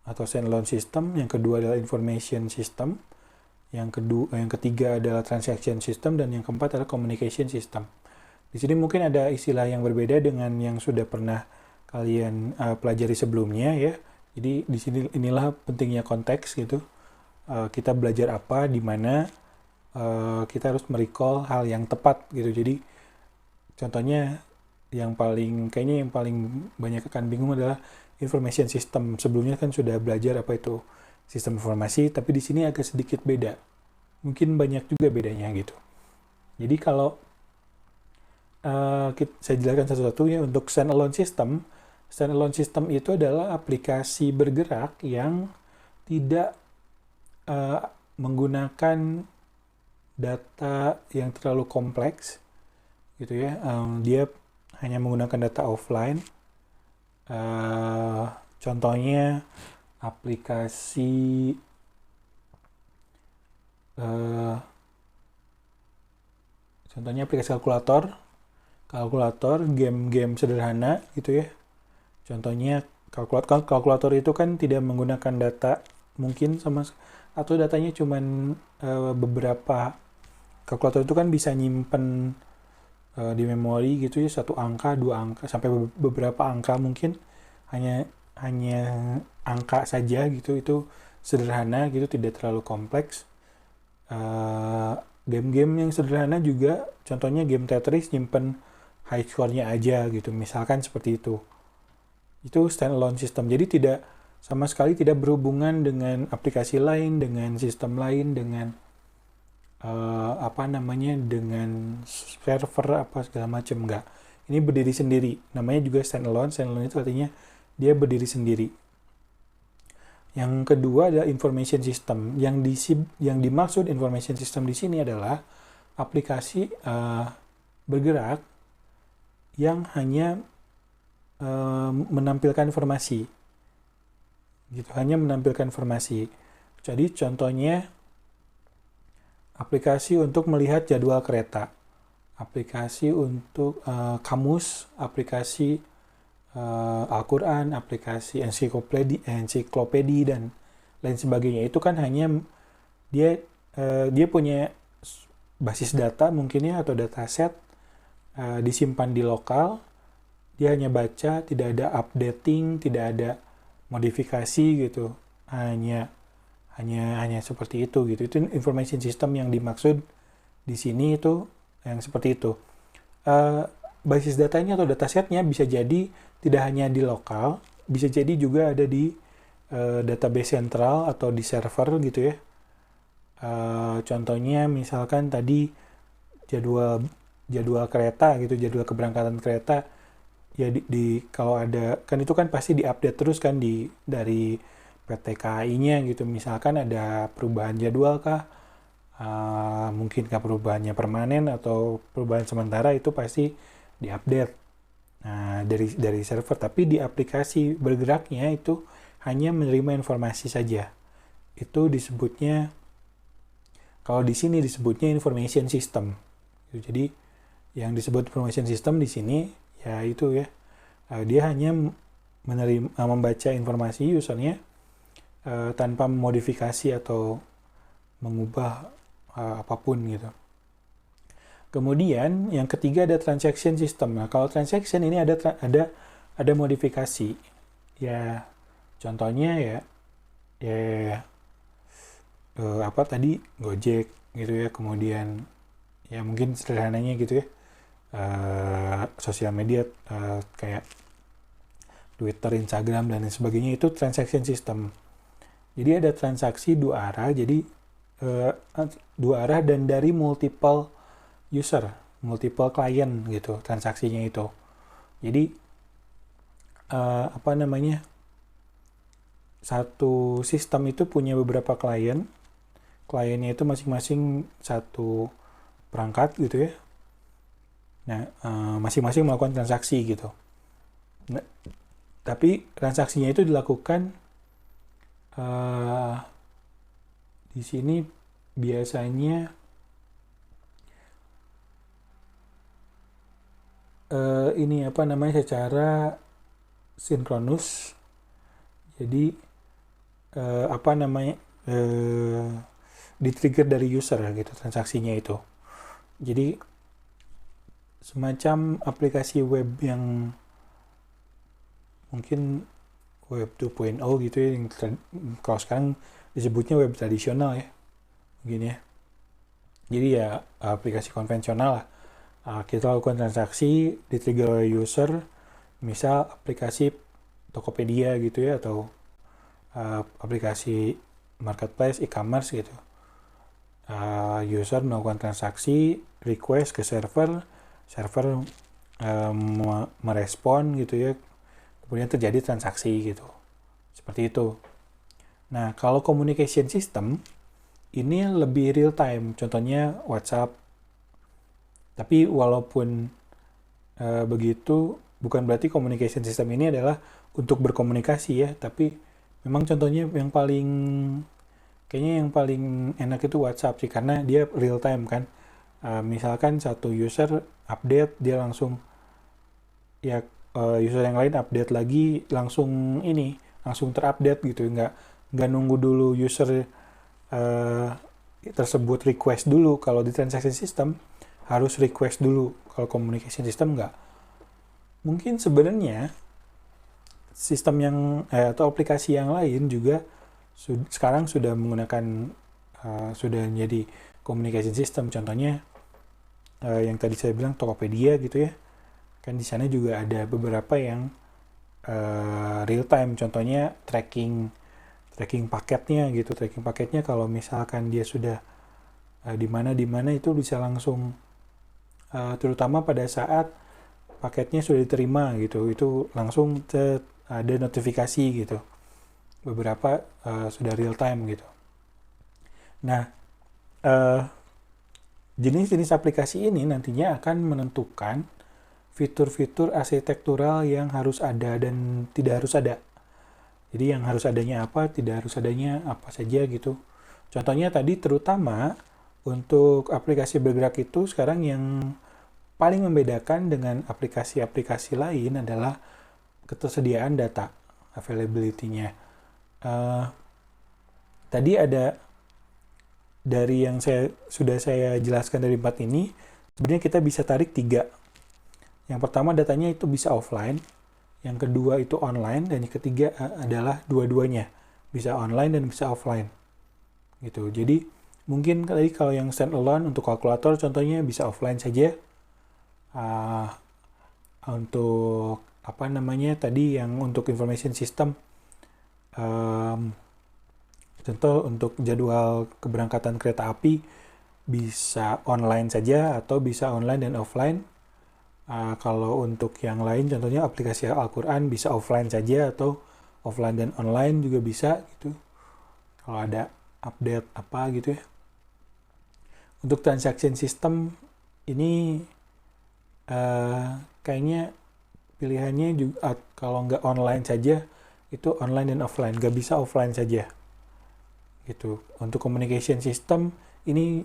atau standalone system. Yang kedua adalah information system. Yang ketiga adalah transaction system, dan yang keempat adalah communication system. Di sini mungkin ada istilah yang berbeda dengan yang sudah pernah kalian pelajari sebelumnya ya. Jadi di sini inilah pentingnya konteks gitu. Kita belajar apa, di mana kita harus merecall hal yang tepat gitu. Jadi contohnya yang paling banyak akan bingung adalah information system. Sebelumnya kan sudah belajar apa itu sistem informasi, tapi di sini agak sedikit beda. Mungkin banyak juga bedanya gitu. Jadi kalau saya jelaskan satu-satu ya. Untuk standalone system itu adalah aplikasi bergerak yang tidak menggunakan data yang terlalu kompleks gitu ya. Dia hanya menggunakan data offline. Contohnya aplikasi kalkulator, game-game sederhana gitu ya. Contohnya kalkulator itu kan tidak menggunakan data mungkin atau datanya cuman beberapa. Kalkulator itu kan bisa nyimpen di memori gitu ya, 1 angka, 2 angka, sampai beberapa angka, mungkin hanya angka saja gitu. Itu sederhana gitu, tidak terlalu kompleks. Game-game yang sederhana juga, contohnya game Tetris, nyimpen high score-nya aja gitu, misalkan seperti itu. Itu standalone system. Jadi sama sekali tidak berhubungan dengan aplikasi lain, dengan sistem lain, dengan dengan server apa segala macam, enggak. Ini berdiri sendiri, namanya juga standalone. Standalone itu artinya dia berdiri sendiri. Yang kedua adalah information system. Yang dimaksud information system di sini adalah aplikasi bergerak yang hanya menampilkan informasi. Gitu, hanya menampilkan informasi. Jadi contohnya aplikasi untuk melihat jadwal kereta, aplikasi untuk kamus, aplikasi Al-Quran, aplikasi ensiklopedi dan lain sebagainya. Itu kan hanya dia punya basis data mungkinnya atau dataset disimpan di lokal. Dia hanya baca, tidak ada updating, tidak ada modifikasi gitu. Hanya seperti itu gitu. Itu information system yang dimaksud di sini itu yang seperti itu. Basis datanya atau datasetnya bisa jadi tidak hanya di lokal, bisa jadi juga ada di database sentral atau di server gitu ya. Contohnya misalkan tadi jadwal kereta gitu, jadwal keberangkatan kereta ya kalau ada kan itu kan pasti diupdate terus kan dari PT KAI-nya gitu. Misalkan ada perubahan jadwal kah, mungkinkah perubahannya permanen atau perubahan sementara, itu pasti diupdate. Nah, dari server, tapi di aplikasi bergeraknya itu hanya menerima informasi saja. Itu disebutnya, kalau di sini disebutnya information system. Jadi yang disebut information system di sini ya itu ya, dia hanya membaca informasi usernya tanpa modifikasi atau mengubah apapun gitu. Kemudian yang ketiga ada transaction system. Nah, kalau transaction ini ada modifikasi. Ya, contohnya ya apa tadi Gojek gitu ya. Kemudian ya mungkin sederhananya gitu ya. Sosial media kayak Twitter, Instagram dan lain sebagainya, itu transaction system. Jadi ada transaksi dua arah. Jadi dua arah dan dari multiple user, multiple client gitu transaksinya itu. Jadi satu sistem itu punya beberapa klien. Kliennya itu masing-masing satu perangkat gitu ya. Nah, masing-masing melakukan transaksi gitu. Nah, tapi transaksinya itu dilakukan di sini biasanya secara sinkronus. Jadi di-trigger dari user gitu transaksinya itu. Jadi semacam aplikasi web yang mungkin web 2.0 gitu ya, yang kalau sekarang disebutnya web tradisional ya mungkin ya. Jadi ya aplikasi konvensional lah. Kita lakukan transaksi di-trigger oleh user, misal aplikasi Tokopedia gitu ya, atau aplikasi marketplace e-commerce gitu. User melakukan transaksi, request ke server merespon gitu ya, kemudian terjadi transaksi gitu, seperti itu. Nah, kalau communication system ini lebih real time, contohnya WhatsApp. Tapi walaupun begitu, bukan berarti communication system ini adalah untuk berkomunikasi ya, tapi memang contohnya yang paling enak itu WhatsApp sih, karena dia real time kan. Misalkan satu user update, dia langsung ya user yang lain update lagi, langsung terupdate gitu, nggak nunggu dulu user tersebut request dulu. Kalau di transaction system harus request dulu, kalau communication system nggak. Mungkin sebenarnya sistem yang atau aplikasi yang lain juga sekarang sudah menggunakan sudah menjadi communication system. Contohnya yang tadi saya bilang Tokopedia gitu ya, kan di sana juga ada beberapa yang real time. Contohnya tracking paketnya gitu. Tracking paketnya kalau misalkan dia sudah di mana itu bisa langsung, terutama pada saat paketnya sudah diterima gitu, itu langsung ada notifikasi gitu. Beberapa sudah real time gitu. Nah, jenis-jenis aplikasi ini nantinya akan menentukan fitur-fitur arsitektural yang harus ada dan tidak harus ada. Jadi yang harus adanya apa, tidak harus adanya apa saja gitu. Contohnya tadi terutama untuk aplikasi bergerak itu sekarang yang paling membedakan dengan aplikasi-aplikasi lain adalah ketersediaan data, availability-nya. Tadi ada dari yang sudah saya jelaskan dari 4 ini, sebenarnya kita bisa tarik 3. Yang pertama datanya itu bisa offline, yang kedua itu online, dan yang ketiga adalah dua-duanya, bisa online dan bisa offline. Gitu. Jadi mungkin tadi kalau yang standalone untuk kalkulator contohnya bisa offline saja. Untuk apa namanya tadi yang untuk information system, contoh untuk jadwal keberangkatan kereta api bisa online saja atau bisa online dan offline. Kalau untuk yang lain contohnya aplikasi Al-Quran bisa offline saja atau offline dan online juga bisa gitu. Kalau ada update apa gitu ya. Untuk transaction system ini kayaknya pilihannya juga kalau nggak online saja itu online dan offline, nggak bisa offline saja gitu. Untuk communication system ini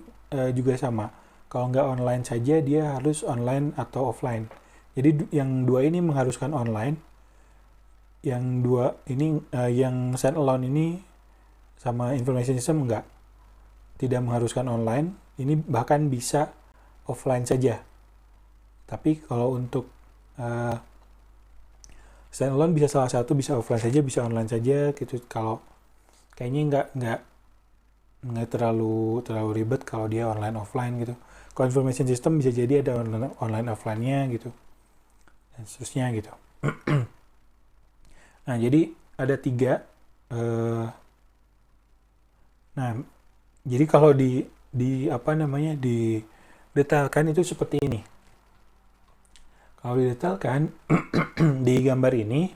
juga sama, kalau nggak online saja dia harus online atau offline. Jadi yang dua ini mengharuskan online, yang dua ini yang standalone ini sama information system tidak mengharuskan online, ini bahkan bisa offline saja. Tapi kalau untuk standalone bisa salah satu, bisa offline saja, bisa online saja gitu. Kalau kayaknya nggak terlalu ribet kalau dia online offline gitu. Kalau information system bisa jadi ada online offline-nya gitu dan seterusnya gitu. Nah jadi ada 3. Nah jadi kalau di apa namanya didetailkan itu seperti ini. Kalau didetailkan di gambar ini,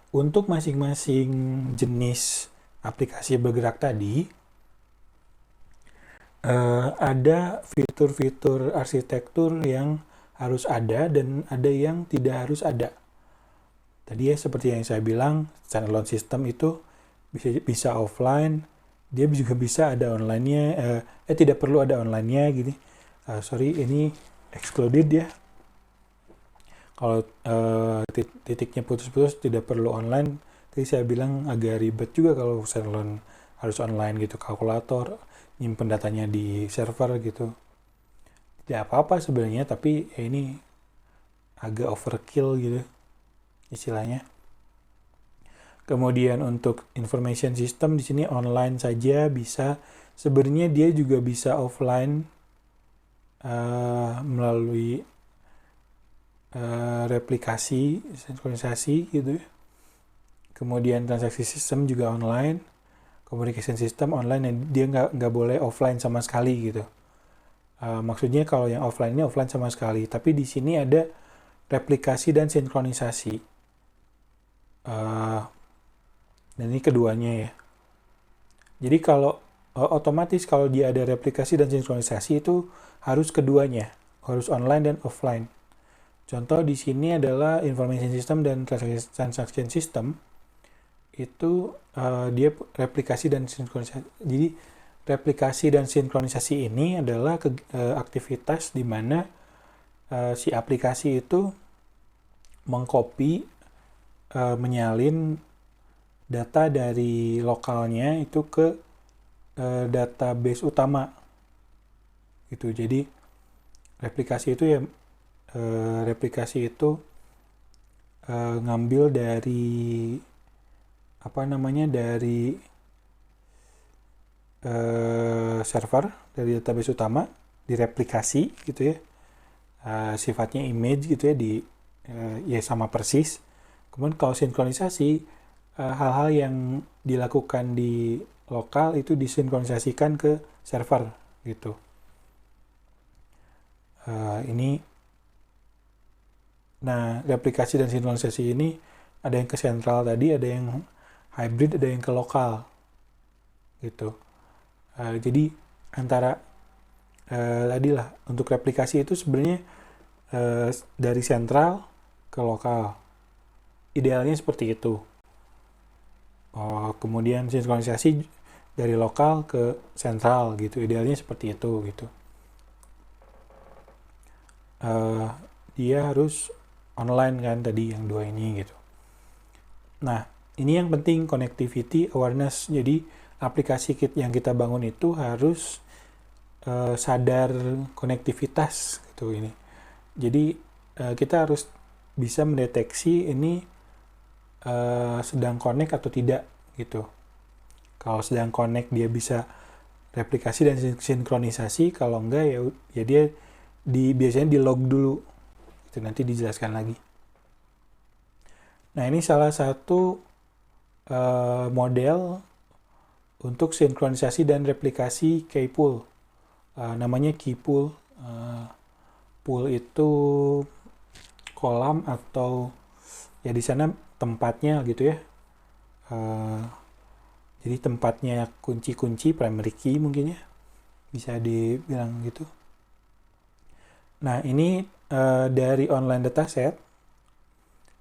untuk masing-masing jenis aplikasi bergerak tadi, ada fitur-fitur arsitektur yang harus ada dan ada yang tidak harus ada. Tadi ya seperti yang saya bilang, standalone system itu bisa offline, dia juga bisa ada online-nya, tidak perlu ada online-nya gini. Sorry, ini excluded ya. Kalau titiknya putus-putus tidak perlu online, tadi saya bilang agak ribet juga kalau standalone harus online gitu, kalkulator, nyimpen datanya di server gitu. Tidak apa-apa sebenarnya, tapi ya ini agak overkill gitu istilahnya. Kemudian untuk information system di sini online saja bisa. Sebenarnya dia juga bisa offline melalui replikasi, sinkronisasi gitu ya. Kemudian transaksi sistem juga online, communication system online, dan dia nggak boleh offline sama sekali gitu. Maksudnya kalau yang offline ini offline sama sekali, tapi di sini ada replikasi dan sinkronisasi. Dan ini keduanya ya. Jadi kalau otomatis kalau dia ada replikasi dan sinkronisasi itu harus keduanya, harus online dan offline. Contoh di sini adalah information system dan transaction system. Itu dia replikasi dan sinkronisasi. Jadi replikasi dan sinkronisasi ini adalah aktivitas di mana si aplikasi itu mengcopy, menyalin data dari lokalnya itu ke database utama. Gitu. Jadi replikasi itu ya ngambil dari dari server, dari database utama, direplikasi gitu ya, sifatnya image gitu ya, ya sama persis. Kemudian kalau sinkronisasi, hal-hal yang dilakukan di lokal itu disinkronisasikan ke server gitu. Ini Nah, replikasi dan sinkronisasi ini ada yang ke sentral tadi, ada yang hybrid, ada yang ke lokal gitu. Jadi antara tadi lah, untuk replikasi itu sebenarnya dari sentral ke lokal. Idealnya seperti itu. Kemudian sinkronisasi dari lokal ke sentral gitu. Idealnya seperti itu gitu. Dia harus online kan tadi yang dua ini gitu. Nah, ini yang penting, connectivity awareness. Jadi aplikasi yang kita bangun itu harus sadar konektivitas gitu ini. Jadi kita harus bisa mendeteksi ini sedang connect atau tidak gitu. Kalau sedang connect dia bisa replikasi dan sinkronisasi, kalau enggak ya dia biasanya di log dulu. Itu nanti dijelaskan lagi. Nah, ini salah satu model untuk sinkronisasi dan replikasi keypool. Namanya keypool. Pool itu kolam atau ya di sana tempatnya gitu ya. Jadi tempatnya kunci-kunci, primary key mungkin ya. Bisa dibilang gitu. Nah, ini dari online dataset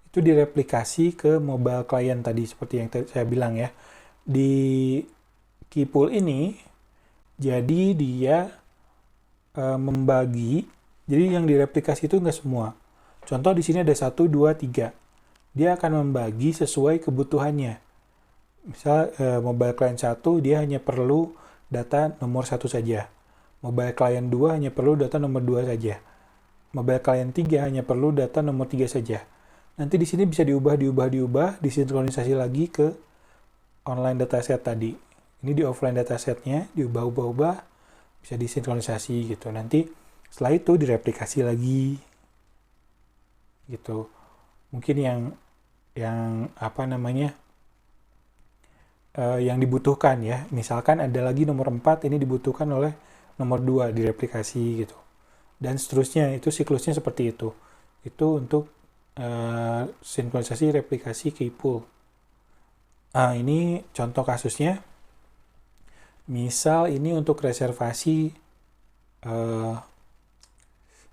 itu direplikasi ke mobile client tadi seperti yang saya bilang ya. Di keypool ini jadi dia membagi, jadi yang direplikasi itu nggak semua. Contoh di sini ada 1, 2, 3. Dia akan membagi sesuai kebutuhannya. Misal mobile client 1 dia hanya perlu data nomor 1 saja. Mobile client 2 hanya perlu data nomor 2 saja. Mobile client 3 hanya perlu data nomor 3 saja. Nanti di sini bisa diubah, disinkronisasi lagi ke online dataset tadi. Ini di offline datasetnya, diubah-ubah, bisa disinkronisasi gitu. Nanti setelah itu direplikasi lagi gitu. Mungkin yang apa namanya yang dibutuhkan ya. Misalkan ada lagi nomor 4 ini dibutuhkan oleh nomor 2 direplikasi gitu. Dan seterusnya, itu siklusnya seperti itu. Itu untuk sinkronisasi replikasi keypool. Ini contoh kasusnya. Misal ini untuk reservasi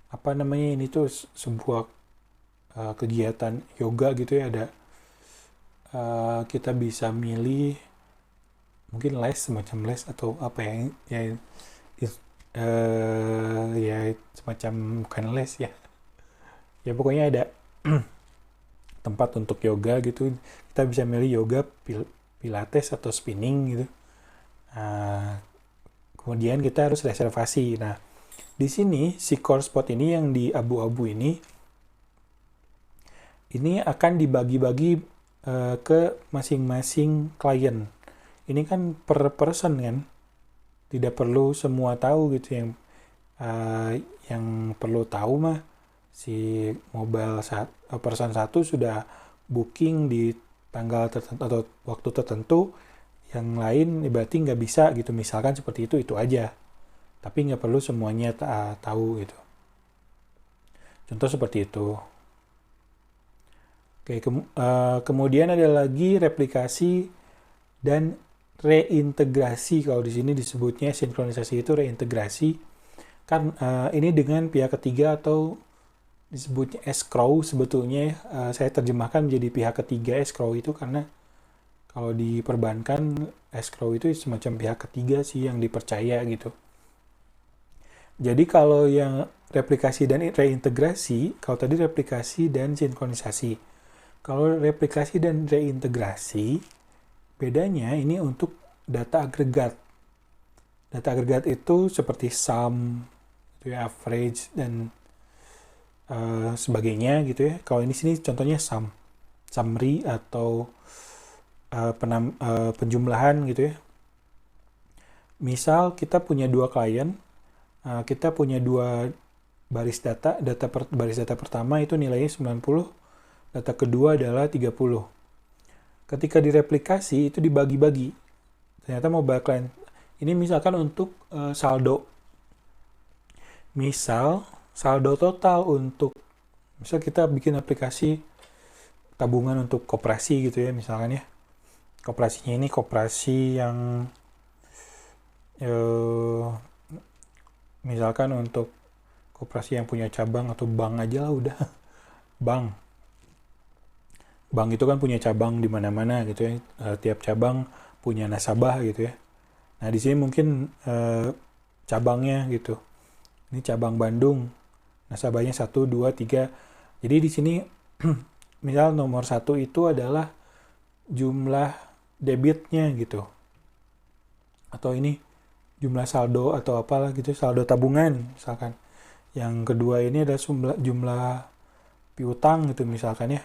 apa namanya, ini tuh sebuah kegiatan yoga gitu ya, ada kita bisa milih mungkin les, semacam les atau apa ya semacam, bukan les ya, ya pokoknya ada tempat untuk yoga gitu, kita bisa milih yoga, pilates atau spinning gitu. Kemudian kita harus reservasi. Nah, di sini si core spot ini yang di abu-abu ini akan dibagi-bagi ke masing-masing klien. Ini kan per person kan, tidak perlu semua tahu gitu. Yang perlu tahu mah si mobile person 1 sudah booking di tanggal tertentu atau waktu tertentu, yang lain berarti nggak bisa gitu, misalkan seperti itu aja, tapi nggak perlu semuanya tahu gitu. Contoh seperti itu. Oke, kemudian ada lagi replikasi dan reintegrasi. Kalau di sini disebutnya sinkronisasi itu reintegrasi kan, ini dengan pihak ketiga atau disebutnya escrow. Sebetulnya saya terjemahkan menjadi pihak ketiga escrow itu karena kalau di perbankan escrow itu semacam pihak ketiga sih yang dipercaya gitu. Jadi kalau yang replikasi dan reintegrasi, kalau tadi replikasi dan sinkronisasi. Kalau replikasi dan reintegrasi, bedanya ini untuk data agregat. Data agregat itu seperti sum, average, dan sebagainya gitu ya. Kalau ini sini contohnya sum, summary atau penjumlahan gitu ya. Misal kita punya 2 klien, kita punya 2 baris data. Baris data pertama itu nilainya 90, data kedua adalah 30. Ketika direplikasi itu dibagi-bagi. Ternyata mobile client ini misalkan untuk saldo. Misal saldo total untuk Misal kita bikin aplikasi tabungan untuk koperasi gitu ya, misalkan ya. Koperasinya ini koperasi yang misalkan untuk koperasi yang punya cabang atau bank aja lah udah. Bank itu kan punya cabang di mana-mana gitu ya. Tiap cabang punya nasabah gitu ya. Nah, di sini mungkin cabangnya gitu. Ini cabang Bandung. Nasabahnya 1, 2, 3. Jadi di sini misal nomor 1 itu adalah jumlah debitnya gitu. Atau ini jumlah saldo atau apalah gitu, saldo tabungan misalkan. Yang kedua ini ada jumlah piutang gitu misalkan ya.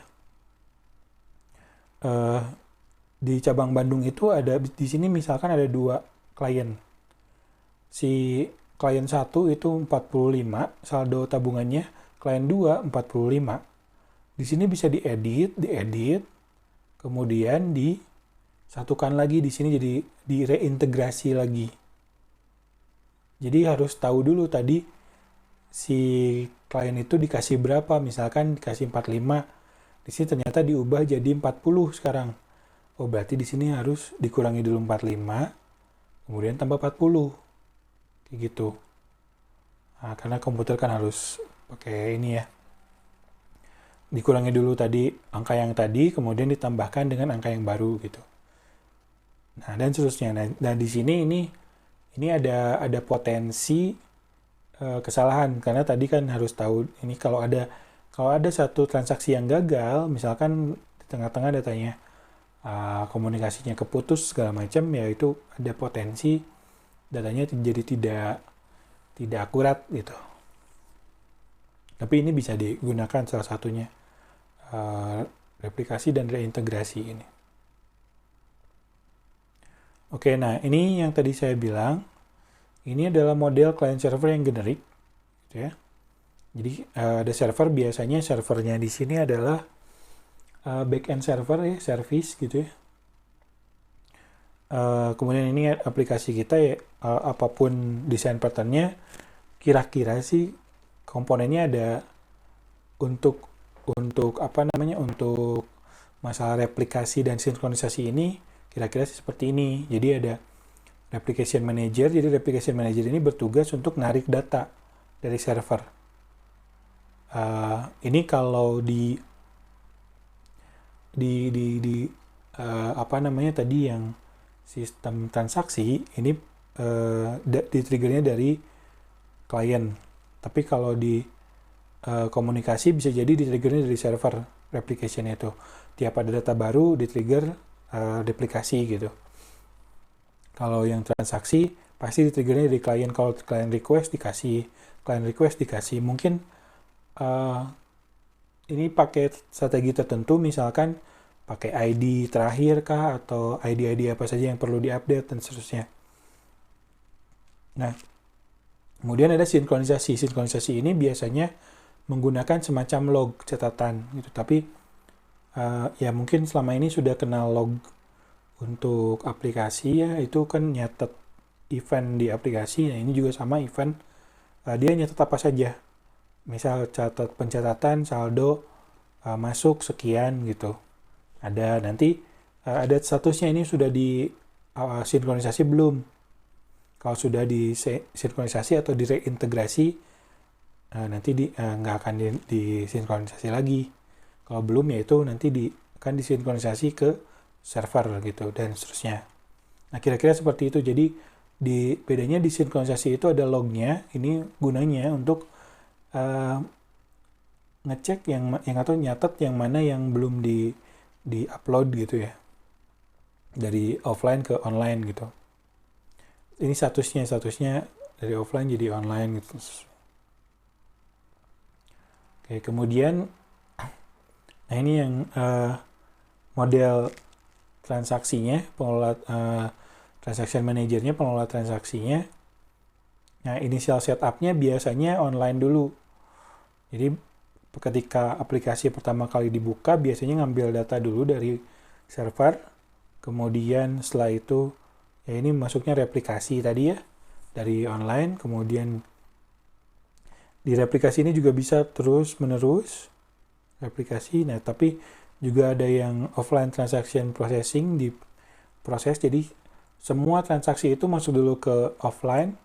Di cabang Bandung itu ada di sini misalkan ada 2 klien. Si klien 1 itu 45 saldo tabungannya, klien 2 45. Di sini bisa diedit, kemudian disatukan lagi di sini jadi direintegrasi lagi. Jadi harus tahu dulu tadi si klien itu dikasih berapa, misalkan dikasih 45. Di sini ternyata diubah jadi 40 sekarang. Oh, berarti di sini harus dikurangi dulu 45, kemudian tambah 40. Kayak gitu. Nah, karena komputer kan harus pakai ini ya. Dikurangi dulu tadi angka yang tadi, kemudian ditambahkan dengan angka yang baru gitu. Nah, dan seterusnya. Nah, di sini ini ada potensi kesalahan karena tadi kan harus tahu ini kalau ada satu transaksi yang gagal, misalkan di tengah-tengah datanya komunikasinya keputus segala macam, ya itu ada potensi datanya jadi tidak akurat gitu. Tapi ini bisa digunakan salah satunya replikasi dan reintegrasi ini. Oke, nah ini yang tadi saya bilang, ini adalah model client server yang generik, gitu ya. Jadi ada server, biasanya servernya di sini adalah backend server ya, service gitu ya. Kemudian ini aplikasi kita ya, apapun desain patternnya, kira-kira sih komponennya ada untuk masalah replikasi dan sinkronisasi ini kira-kira seperti ini. Jadi ada replication manager. Jadi replication manager ini bertugas untuk narik data dari server. Ini kalau di tadi yang sistem transaksi ini di-triggernya dari klien. Tapi kalau di komunikasi bisa jadi di-triggernya dari server replication itu. Tiap ada data baru di-trigger replikasi gitu. Kalau yang transaksi pasti di-triggernya dari klien. Kalau klien request dikasih. Mungkin ini pakai strategi tertentu, misalkan pakai ID terakhir kah, atau ID apa saja yang perlu diupdate dan seterusnya. Nah, kemudian ada sinkronisasi. Sinkronisasi ini biasanya menggunakan semacam log catatan gitu. Tapi ya mungkin selama ini sudah kenal log untuk aplikasi ya, itu kan nyatet event di aplikasi. Nah, ini juga sama event. Dia nyatet apa saja. Misal pencatatan saldo masuk sekian gitu. Ada nanti ada statusnya ini sudah di sinkronisasi belum. Kalau sudah di sinkronisasi atau di reintegrasi, nanti nggak akan disinkronisasi lagi. Kalau belum, ya itu nanti akan disinkronisasi ke server gitu dan seterusnya. Nah, kira-kira seperti itu. Jadi bedanya di sinkronisasi itu ada lognya. Ini gunanya untuk ngecek yang atau nyatet yang mana yang belum di upload gitu ya, dari offline ke online gitu. Ini statusnya dari offline jadi online gitu. Oke, kemudian nah ini yang model transaksinya, pengelola transaction manajernya, pengelola transaksinya. Nah, initial setup-nya biasanya online dulu. Jadi ketika aplikasi pertama kali dibuka, biasanya ngambil data dulu dari server, kemudian setelah itu ya ini masuknya replikasi tadi ya, dari online, kemudian di replikasi ini juga bisa terus menerus replikasi. Nah, tapi juga ada yang offline transaction processing di proses. Jadi semua transaksi itu masuk dulu ke offline,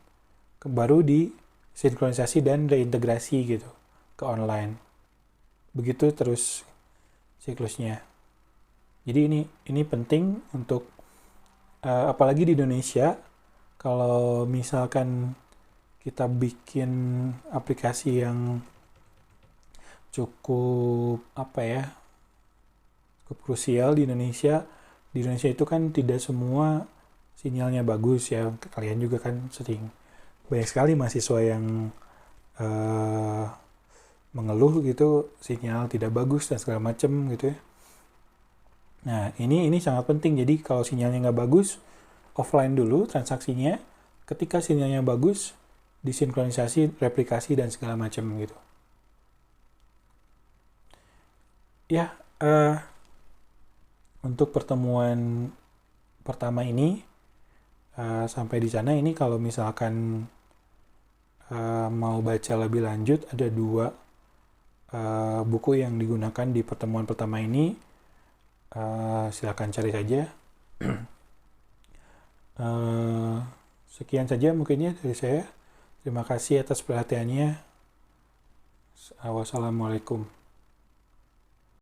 baru di sinkronisasi dan reintegrasi gitu ke online. Begitu terus siklusnya. Jadi ini penting untuk apalagi di Indonesia, kalau misalkan kita bikin aplikasi yang cukup cukup krusial di Indonesia. Di Indonesia itu kan tidak semua sinyalnya bagus ya. Kalian juga kan sering banyak sekali mahasiswa yang mengeluh gitu, sinyal tidak bagus dan segala macam gitu ya. Nah, ini sangat penting. Jadi kalau sinyalnya nggak bagus, offline dulu transaksinya. Ketika sinyalnya bagus, disinkronisasi, replikasi dan segala macam gitu. Ya, untuk pertemuan pertama ini sampai di sana. Ini kalau misalkan mau baca lebih lanjut, ada 2 buku yang digunakan di pertemuan pertama ini. Silakan cari saja. Sekian saja mungkinnya dari saya. Terima kasih atas perhatiannya. Wassalamualaikum.